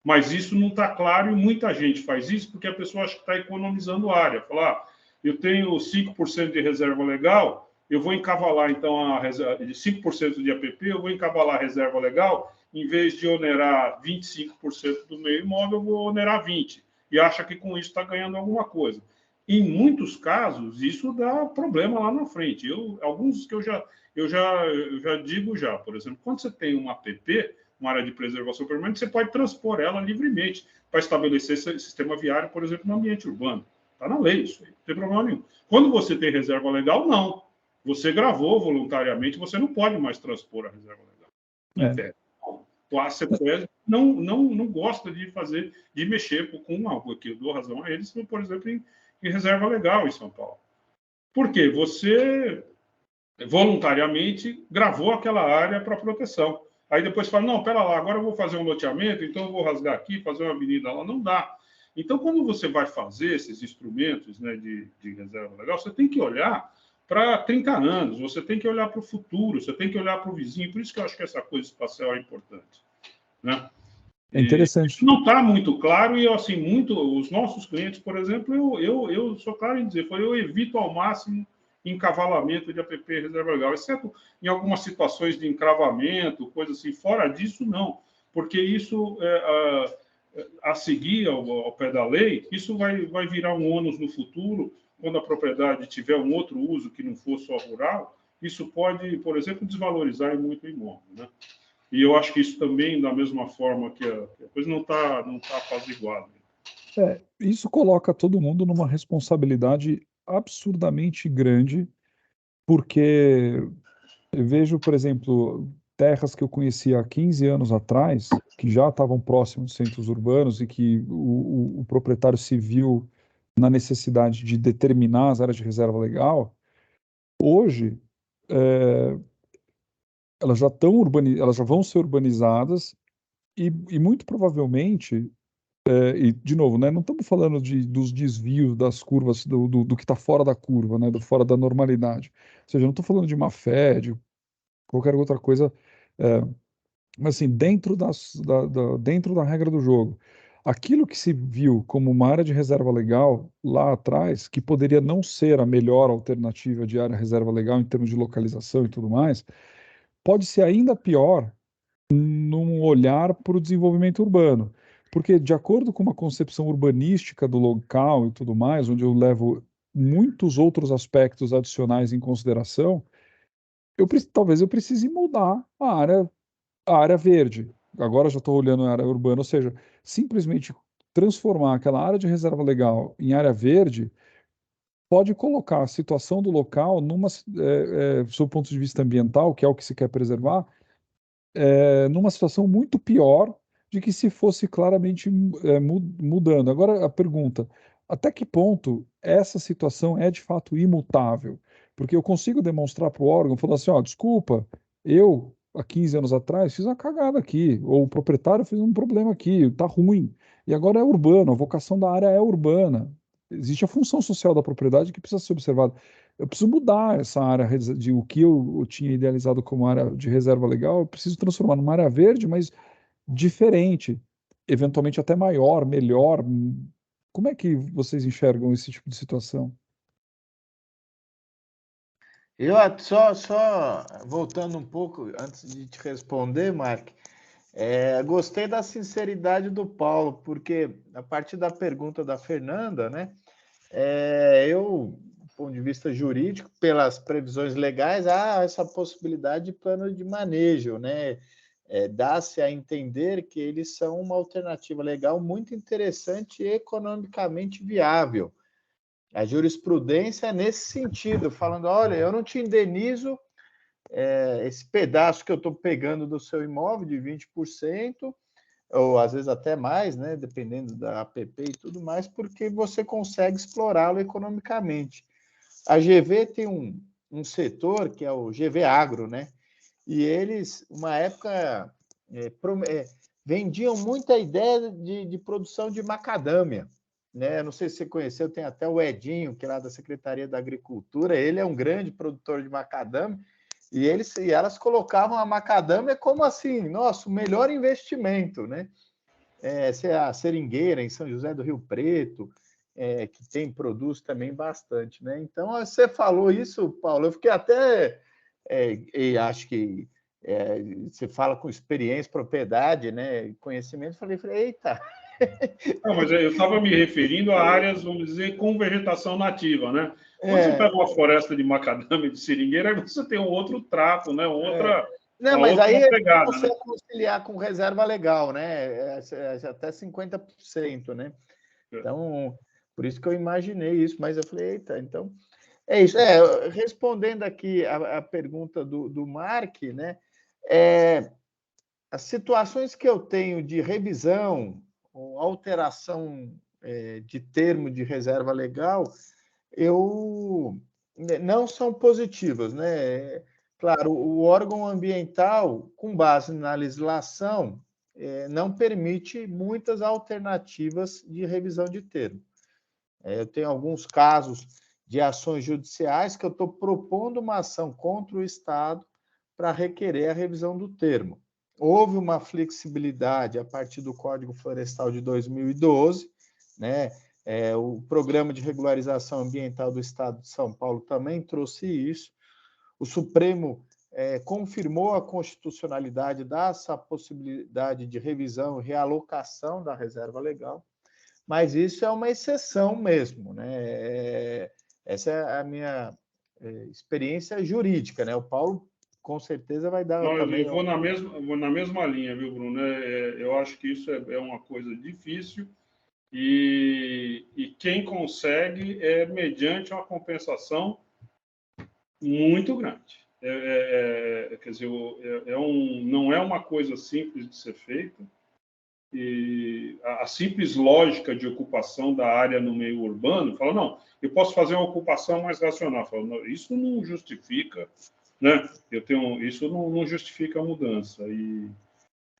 Mas isso não está claro e muita gente faz isso porque a pessoa acha que está economizando área. Falar, eu tenho 5% de reserva legal, eu vou encavalar, então, de 5% de APP, eu vou encavalar a reserva legal, em vez de onerar 25% do meu imóvel, eu vou onerar 20%. E acha que com isso está ganhando alguma coisa. Em muitos casos, isso dá problema lá na frente. Alguns que eu já digo já, por exemplo, quando você tem uma APP, uma área de preservação permanente, você pode transpor ela livremente para estabelecer esse sistema viário, por exemplo, no ambiente urbano. Está na lei isso aí, não tem problema nenhum. Quando você tem reserva legal, não. Você gravou voluntariamente, você não pode mais transpor a reserva legal. Em tese. A CETES não gosta de mexer com algo que eu dou razão a eles, por exemplo, em reserva legal em São Paulo. Por quê? Você voluntariamente gravou aquela área para proteção. Aí depois fala, não, pera lá, agora eu vou fazer um loteamento, então eu vou rasgar aqui, fazer uma avenida lá. Não dá. Então, quando você vai fazer esses instrumentos, né, de reserva legal, você tem que olhar para 30 anos, você tem que olhar para o futuro, você tem que olhar para o vizinho. Por isso que eu acho que essa coisa espacial é importante. Né? É interessante. Isso não está muito claro e, assim, os nossos clientes, por exemplo, eu sou claro em dizer, eu evito ao máximo encavalamento de APP reserva legal, exceto em algumas situações de encravamento, coisa assim. Fora disso, não, porque isso, a seguir ao pé da lei, isso vai virar um ônus no futuro, quando a propriedade tiver um outro uso que não for só rural, isso pode, por exemplo, desvalorizar muito o imóvel, né? E eu acho que isso também, da mesma forma que a coisa não está apaziguada. Isso coloca todo mundo numa responsabilidade absurdamente grande, porque eu vejo, por exemplo, terras que eu conhecia há 15 anos atrás, que já estavam próximos de centros urbanos e que o proprietário se viu na necessidade de determinar as áreas de reserva legal, hoje elas já vão ser urbanizadas e muito provavelmente E, de novo, né, não estamos falando dos desvios das curvas, do que está fora da curva, né, do fora da normalidade. Ou seja, eu não estou falando de má fé, de qualquer outra coisa, é, mas assim, dentro da regra do jogo. Aquilo que se viu como uma área de reserva legal lá atrás, que poderia não ser a melhor alternativa de área reserva legal em termos de localização e tudo mais, pode ser ainda pior num olhar para o desenvolvimento urbano. Porque, de acordo com uma concepção urbanística do local e tudo mais, onde eu levo muitos outros aspectos adicionais em consideração, talvez eu precise mudar a área verde. Agora já estou olhando a área urbana, ou seja, simplesmente transformar aquela área de reserva legal em área verde pode colocar a situação do local sob o ponto de vista ambiental, que é o que se quer preservar, numa situação muito pior de que se fosse claramente mudando. Agora a pergunta, até que ponto essa situação é de fato imutável? Porque eu consigo demonstrar para o órgão, falar assim, ó, desculpa, eu, há 15 anos atrás, fiz uma cagada aqui, ou o proprietário fez um problema aqui, tá ruim, e agora é urbano, a vocação da área é urbana. Existe a função social da propriedade que precisa ser observada. Eu preciso mudar essa área de o que eu tinha idealizado como área de reserva legal, eu preciso transformar numa área verde, mas diferente, eventualmente até maior, melhor. Como é que vocês enxergam esse tipo de situação? Eu só voltando um pouco antes de te responder, Mark, gostei da sinceridade do Paulo, porque a partir da pergunta da Fernanda, né, eu, do ponto de vista jurídico, pelas previsões legais, há essa possibilidade de plano de manejo, né? Dá-se a entender que eles são uma alternativa legal muito interessante e economicamente viável. A jurisprudência é nesse sentido, falando, olha, eu não te indenizo esse pedaço que eu estou pegando do seu imóvel de 20%, ou às vezes até mais, né, dependendo da APP e tudo mais, porque você consegue explorá-lo economicamente. A GV tem um setor que é o GV Agro, né? E eles, uma época, vendiam muita ideia de produção de macadâmia. Né? Não sei se você conheceu, tem até o Edinho, que é lá da Secretaria da Agricultura, ele é um grande produtor de macadâmia, e elas colocavam a macadâmia como assim, nosso melhor investimento, né? A Seringueira, em São José do Rio Preto, que produz também bastante, né? Então, você falou isso, Paulo, eu fiquei até, e acho que você fala com experiência, propriedade, né, conhecimento, falei, eita! Não, mas eu estava me referindo a áreas, vamos dizer, com vegetação nativa, né? Quando você pega uma floresta de macadâmia, de seringueira, aí você tem um outro trato, né? Não, uma mas outra aí pegada, você né? conciliar com reserva legal, né? Até 50%, né? Então, por isso que eu imaginei isso, mas eu falei, eita, então. É isso. Respondendo aqui a pergunta do Mark, né? As situações que eu tenho de revisão ou alteração de termo de reserva legal, não são positivas, né? Claro, o órgão ambiental, com base na legislação, não permite muitas alternativas de revisão de termo. Eu tenho alguns casos de ações judiciais que eu estou propondo uma ação contra o Estado para requerer a revisão do termo. Houve uma flexibilidade a partir do Código Florestal de 2012, né? O Programa de Regularização Ambiental do Estado de São Paulo também trouxe isso. O Supremo confirmou a constitucionalidade dessa possibilidade de revisão e realocação da reserva legal, mas isso é uma exceção mesmo, né? Essa é a minha experiência jurídica, né? O Paulo com certeza vai dar Não, também. eu vou na mesma linha, viu, Bruno? Eu acho que isso é uma coisa difícil e quem consegue é mediante uma compensação muito grande. Quer dizer, não é uma coisa simples de ser feita. E a simples lógica de ocupação da área no meio urbano fala, não, eu posso fazer uma ocupação mais racional. Fala, não, isso não justifica, né? Isso não justifica a mudança.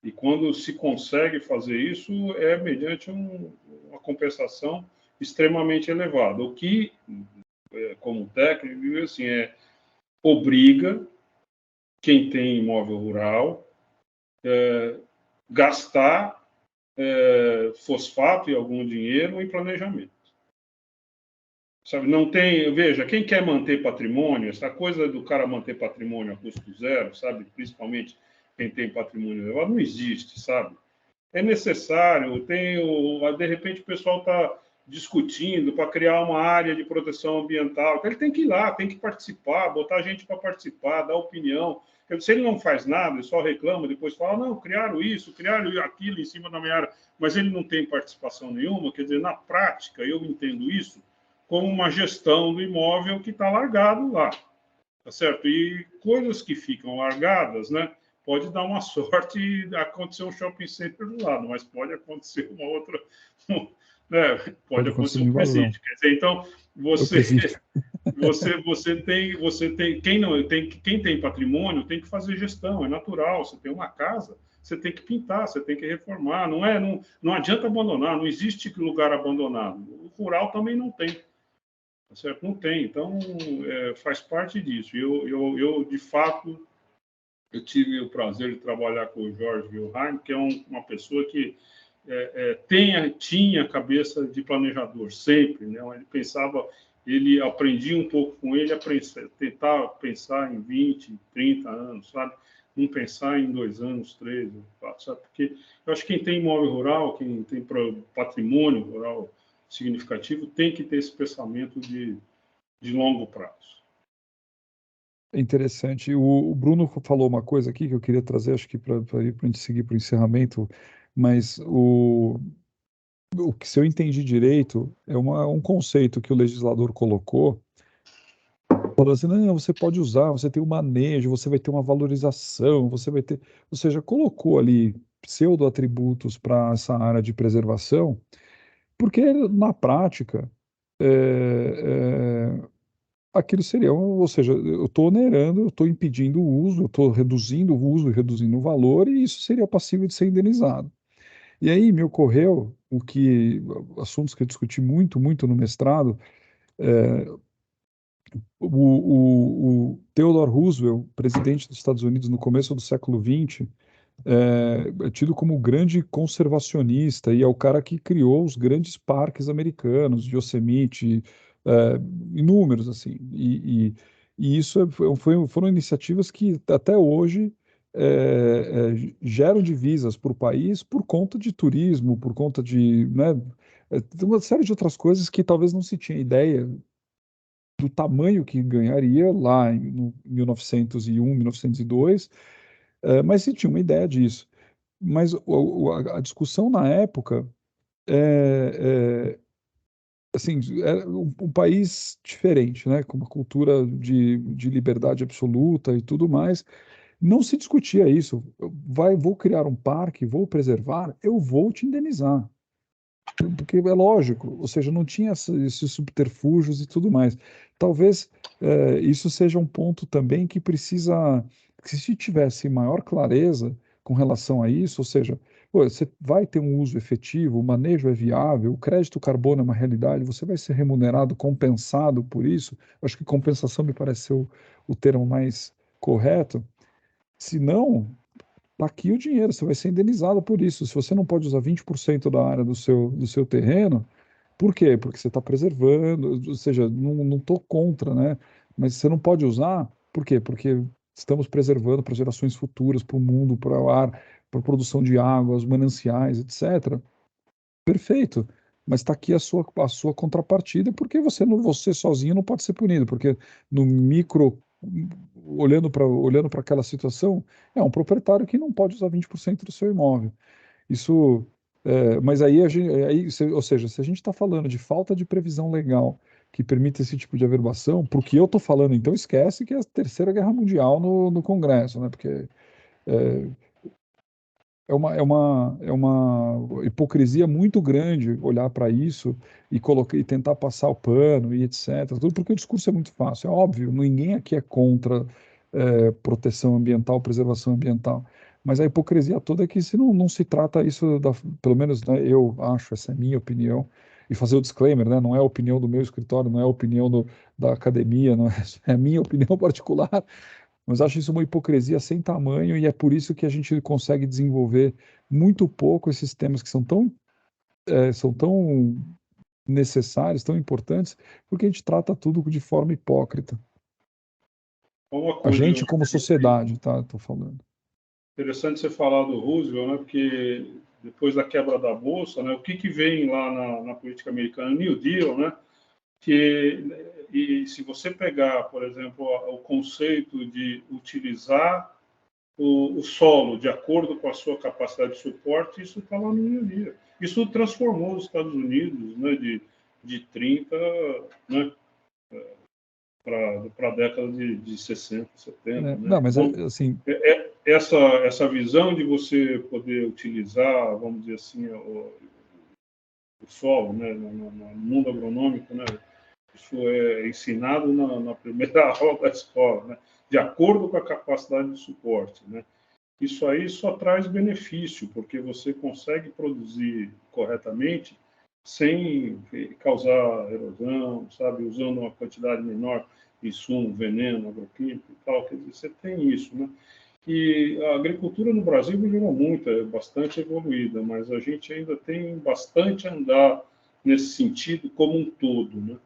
E quando se consegue fazer isso, é mediante uma compensação extremamente elevada. O que, como técnico, assim, obriga quem tem imóvel rural gastar fosfato e algum dinheiro em planejamento. Sabe, não tem, veja, quem quer manter patrimônio, essa coisa do cara manter patrimônio a custo zero, sabe, principalmente quem tem patrimônio elevado, não existe, sabe? É necessário, de repente o pessoal está discutindo para criar uma área de proteção ambiental, ele tem que ir lá, tem que participar, botar gente para participar, dar opinião. Se ele não faz nada, ele só reclama, depois fala, não, criaram isso, criaram aquilo em cima da minha área, mas ele não tem participação nenhuma, quer dizer, na prática, eu entendo isso como uma gestão do imóvel que está largado lá, tá certo? E coisas que ficam largadas, né? Pode dar uma sorte e acontecer um shopping center do lado, mas pode acontecer uma outra, né? Pode acontecer um presídio. Quer dizer, então você tem quem tem patrimônio tem que fazer gestão, é natural. Você tem uma casa, você tem que pintar, você tem que reformar, não adianta abandonar, não existe lugar abandonado. O rural também não tem. Tá certo? Não tem, então faz parte disso. Eu de fato, eu tive o prazer de trabalhar com o Jorge Wilhelm, que é uma pessoa que tinha cabeça de planejador, sempre, né? Ele aprendia um pouco com ele, tentar pensar em 20, 30 anos, sabe? Não pensar em 2 anos, 3, 4, sabe? Porque eu acho que quem tem imóvel rural, quem tem patrimônio rural significativo, tem que ter esse pensamento de longo prazo. É interessante. O Bruno falou uma coisa aqui que eu queria trazer, acho que para a gente seguir para o encerramento, mas o que, se eu entendi direito, é um conceito que o legislador colocou, falando assim, não, você pode usar, você tem um manejo, você vai ter uma valorização, você vai ter, ou seja, colocou ali pseudo-atributos para essa área de preservação, porque na prática, aquilo seria, ou seja, eu estou onerando, eu estou impedindo o uso, eu estou reduzindo o uso e reduzindo o valor, e isso seria passível de ser indenizado. E aí me ocorreu assuntos que eu discuti muito, muito no mestrado, o Theodore Roosevelt, presidente dos Estados Unidos no começo do século XX, é tido como o grande conservacionista e é o cara que criou os grandes parques americanos, Yosemite, inúmeros, assim. E isso foram iniciativas que até hoje geram divisas para o país por conta de turismo, por conta de, né, uma série de outras coisas que talvez não se tinha ideia do tamanho que ganharia lá em 1901, 1902, mas se tinha uma ideia disso. Mas a discussão na época assim, era um país diferente, né, com uma cultura de liberdade absoluta e tudo mais. Não se discutia isso. Vou criar um parque, vou preservar, eu vou te indenizar. Porque é lógico, ou seja, não tinha esses subterfúgios e tudo mais. Talvez isso seja um ponto também que se tivesse maior clareza com relação a isso, ou seja, pô, você vai ter um uso efetivo, o manejo é viável, o crédito carbono é uma realidade, você vai ser remunerado, compensado por isso. Acho que compensação me parece ser o termo mais correto. Se não, tá aqui o dinheiro, você vai ser indenizado por isso. Se você não pode usar 20% da área do seu terreno, por quê? Porque você está preservando, ou seja, não estou contra, né? Mas você não pode usar, por quê? Porque estamos preservando para gerações futuras, para o mundo, para o ar, para a produção de água, os mananciais, etc. Perfeito. Mas está aqui a sua contrapartida, porque você sozinho não pode ser punido, porque no micro, olhando para aquela situação, é um proprietário que não pode usar 20% do seu imóvel. Isso, mas ou seja, se a gente está falando de falta de previsão legal que permita esse tipo de averbação, para o que eu estou falando, então esquece que é a Terceira Guerra Mundial no Congresso, né? Porque é, é uma hipocrisia muito grande olhar para isso e tentar passar o pano e etc. Tudo porque o discurso é muito fácil. É óbvio, ninguém aqui é contra proteção ambiental, preservação ambiental. Mas a hipocrisia toda é que se não se trata isso, pelo menos, né, eu acho, essa é a minha opinião, e fazer o disclaimer, né, não é a opinião do meu escritório, não é a opinião da academia, não é, é a minha opinião particular, mas acho isso uma hipocrisia sem tamanho, e é por isso que a gente consegue desenvolver muito pouco esses temas que são tão necessários, tão importantes, porque a gente trata tudo de forma hipócrita. Uma A coisa gente como sociedade, tá? Estou falando. interessante você falar do Roosevelt, né? Porque depois da quebra da bolsa, né? O que vem lá na política americana, New Deal, né? E se você pegar, por exemplo, o conceito de utilizar o solo de acordo com a sua capacidade de suporte, isso está lá no New Deal. Isso transformou os Estados Unidos, né? De 30, né? Para a década de 60, 70, né? Não, mas Então, assim, essa visão de você poder utilizar, vamos dizer assim, o solo, né, no mundo agronômico, né, isso é ensinado na primeira aula da escola, né, de acordo com a capacidade de suporte, né. Isso aí só traz benefício, porque você consegue produzir corretamente sem causar erosão, sabe, usando uma quantidade menor de insumo, veneno, agroquímico e tal. Quer dizer, você tem isso, né? E a agricultura no Brasil melhorou muito, é bastante evoluída, mas a gente ainda tem bastante a andar nesse sentido como um todo, né?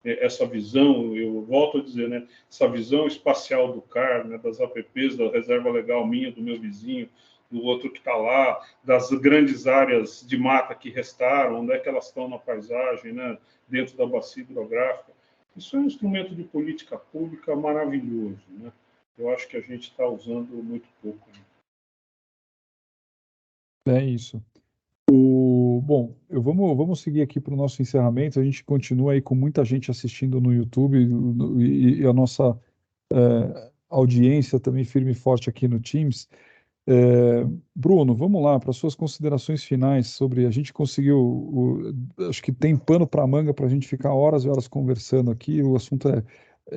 Essa visão, eu volto a dizer, né, essa visão espacial do CAR, né, das APPs, da reserva legal minha, do meu vizinho, do outro que está lá, das grandes áreas de mata que restaram, onde é que elas estão na paisagem, né, dentro da bacia hidrográfica. Isso é um instrumento de política pública maravilhoso, né? Eu acho que a gente está usando muito pouco. é isso. Bom, vamos seguir aqui para o nosso encerramento. A gente continua aí com muita gente assistindo no YouTube e a nossa audiência também firme e forte aqui no Teams. Bruno, vamos lá para suas considerações finais sobre. A gente conseguiu, acho que tem pano para manga para a gente ficar horas e horas conversando aqui. O assunto é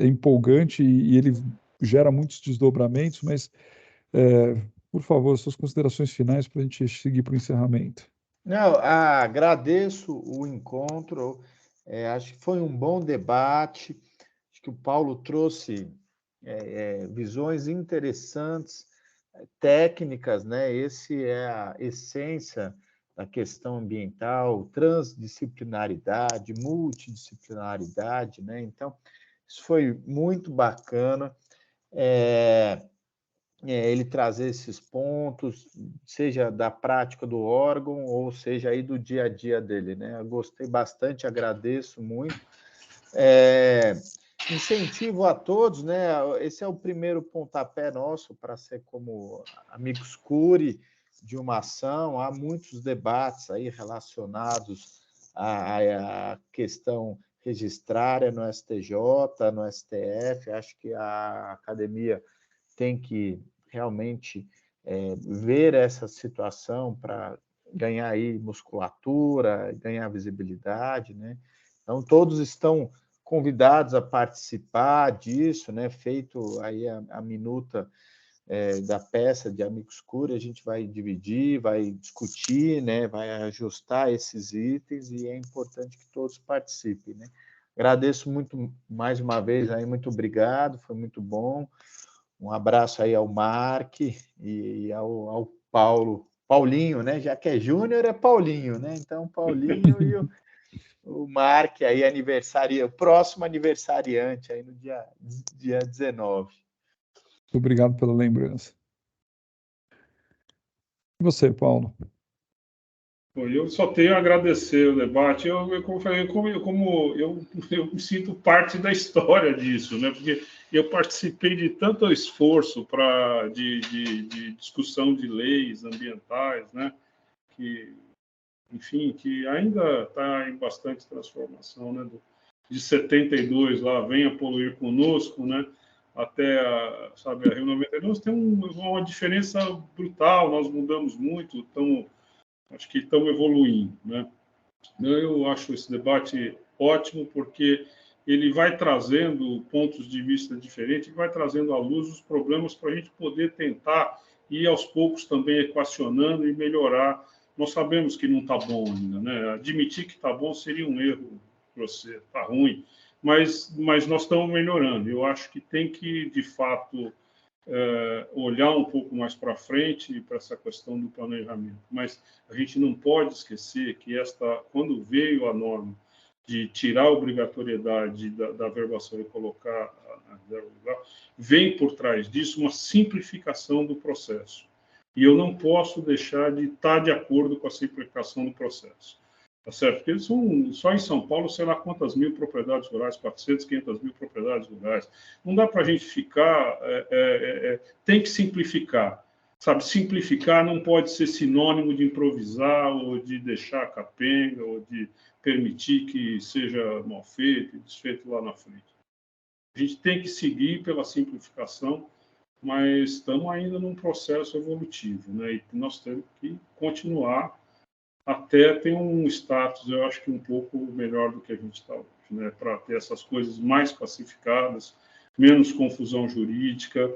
empolgante e ele gera muitos desdobramentos, mas, por favor, suas considerações finais para a gente seguir para o encerramento. Não, agradeço o encontro. Acho que foi um bom debate. Acho que o Paulo trouxe visões interessantes, técnicas, né? Esse é a essência da questão ambiental, transdisciplinaridade, multidisciplinaridade, né? Então, isso foi muito bacana. Ele trazer esses pontos, seja da prática do órgão, ou seja aí do dia a dia dele, né? Eu gostei bastante, agradeço muito. Incentivo a todos, né? Esse é o primeiro pontapé nosso para ser como amigos curi de uma ação. Há muitos debates aí relacionados à questão registrária no STJ, no STF. Acho que a academia tem que realmente ver essa situação para ganhar aí musculatura, ganhar visibilidade, né? Então, todos estão convidados a participar disso, né? Feito aí a minuta da peça de Amicus Curiae, a gente vai dividir, vai discutir, né? Vai ajustar esses itens e é importante que todos participem, né? Agradeço muito mais uma vez aí, muito obrigado, foi muito bom. Um abraço aí ao Mark e ao Paulo, Paulinho, né? Já que é Júnior, é Paulinho, né? Então, Paulinho e o Mark aí, o próximo aniversariante aí no dia 19. Obrigado pela lembrança. E você, Paulo? Eu só tenho a agradecer o debate. Como falei, eu me sinto parte da história disso, né? Porque eu participei de tanto esforço de discussão de leis ambientais, né? Que, enfim, que ainda está em bastante transformação, né? De 72 lá, venha poluir conosco, né? Até a Rio 92 tem uma diferença brutal. Nós mudamos muito, acho que estão evoluindo, né? Eu acho esse debate ótimo porque ele vai trazendo pontos de vista diferentes, vai trazendo à luz os problemas para a gente poder tentar e aos poucos também equacionando e melhorar. Nós sabemos que não está bom ainda, né? Admitir que está bom seria um erro para você, está ruim, mas nós estamos melhorando. Eu acho que tem que, de fato, olhar um pouco mais para frente para essa questão do planejamento. Mas a gente não pode esquecer que quando veio a norma de tirar a obrigatoriedade da averbação e colocar a zero lugar, vem por trás disso uma simplificação do processo. E eu não posso deixar de estar de acordo com a simplificação do processo. Tá certo? Porque só em São Paulo, sei lá quantas mil propriedades rurais, 400, 500 mil propriedades rurais. Não dá para a gente ficar... tem que simplificar. Sabe, simplificar não pode ser sinônimo de improvisar ou de deixar capenga ou de permitir que seja mal feito e desfeito lá na frente. A gente tem que seguir pela simplificação, mas estamos ainda num processo evolutivo, né? E nós temos que continuar até ter um status, eu acho que um pouco melhor do que a gente está hoje, né? Para ter essas coisas mais pacificadas, menos confusão jurídica,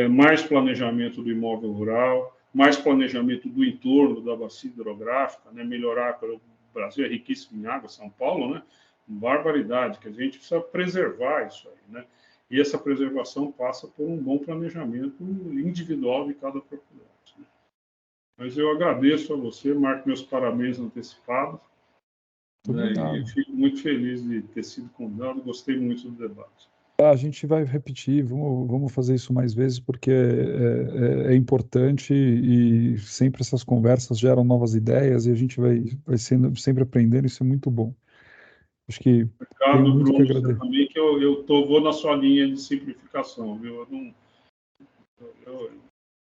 mais planejamento do imóvel rural, mais planejamento do entorno da bacia hidrográfica, né? Melhorar. O Brasil é riquíssimo em água, São Paulo, né? Barbaridade, que a gente precisa preservar isso aí, né? E essa preservação passa por um bom planejamento individual de cada propriedade. Né? Mas eu agradeço a você, marco meus parabéns antecipados. Né? E fico muito feliz de ter sido convidado, gostei muito do debate. A gente vai repetir, vamos fazer isso mais vezes, porque é importante e sempre essas conversas geram novas ideias e a gente vai sempre aprendendo, isso é muito bom. Acho que obrigado, tem muito Bruno, que agradecer. Também que eu vou na sua linha de simplificação, viu? Eu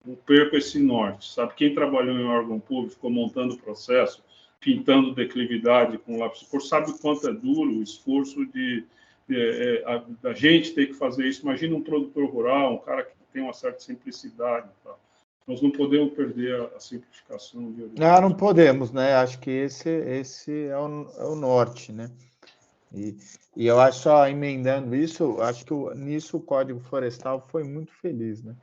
não perco esse norte, sabe? Quem trabalhou em órgão público, ficou montando o processo, pintando declividade com lápis de cor, sabe o quanto é duro o esforço da gente ter que fazer isso. Imagina um produtor rural, um cara que tem uma certa simplicidade. Tá? Nós não podemos perder a simplificação. Não podemos, né? Acho que esse é o norte, né? E eu acho, só emendando isso, acho que nisso o Código Florestal foi muito feliz, né?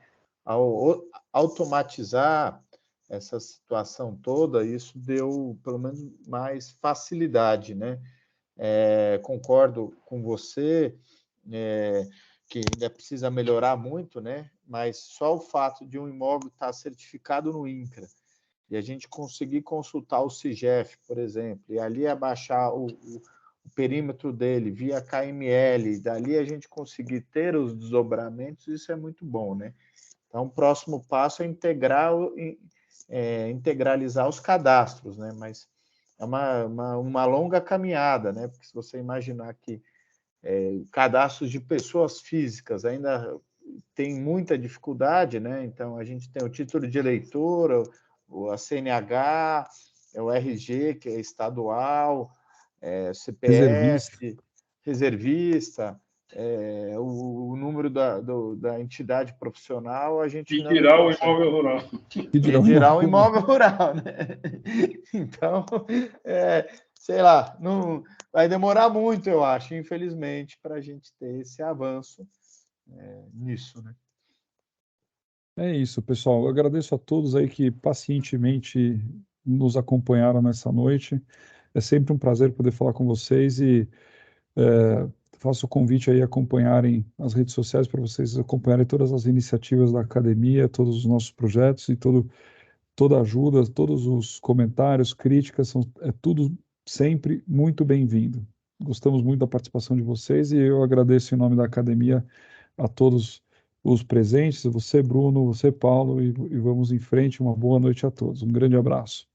Ao automatizar essa situação toda, isso deu, pelo menos, mais facilidade, né? Concordo com você que ainda precisa melhorar muito, né? Mas só o fato de um imóvel estar certificado no INCRA e a gente conseguir consultar o CIGEF, por exemplo, e ali abaixar o perímetro dele via KML, dali a gente conseguir ter os desdobramentos, isso é muito bom, né? Então, o próximo passo é integralizar os cadastros, né? Mas é uma longa caminhada, né? Porque se você imaginar que cadastros de pessoas físicas ainda tem muita dificuldade, né? Então, a gente tem o título de eleitor, a CNH, o RG, que é estadual, CPF, reservista, o número da entidade profissional, a gente não dirá o imóvel rural. E dirá o imóvel rural, né? Então, sei lá, não vai demorar muito, eu acho, infelizmente, para a gente ter esse avanço nisso, né? É isso, pessoal. Eu agradeço a todos aí que pacientemente nos acompanharam nessa noite. É sempre um prazer poder falar com vocês e faço o convite aí a acompanharem as redes sociais para vocês acompanharem todas as iniciativas da academia, todos os nossos projetos e toda ajuda, todos os comentários, críticas, é tudo sempre muito bem-vindo. Gostamos muito da participação de vocês e eu agradeço em nome da academia a todos os presentes, você, Bruno, você, Paulo, e vamos em frente. Uma boa noite a todos. Um grande abraço.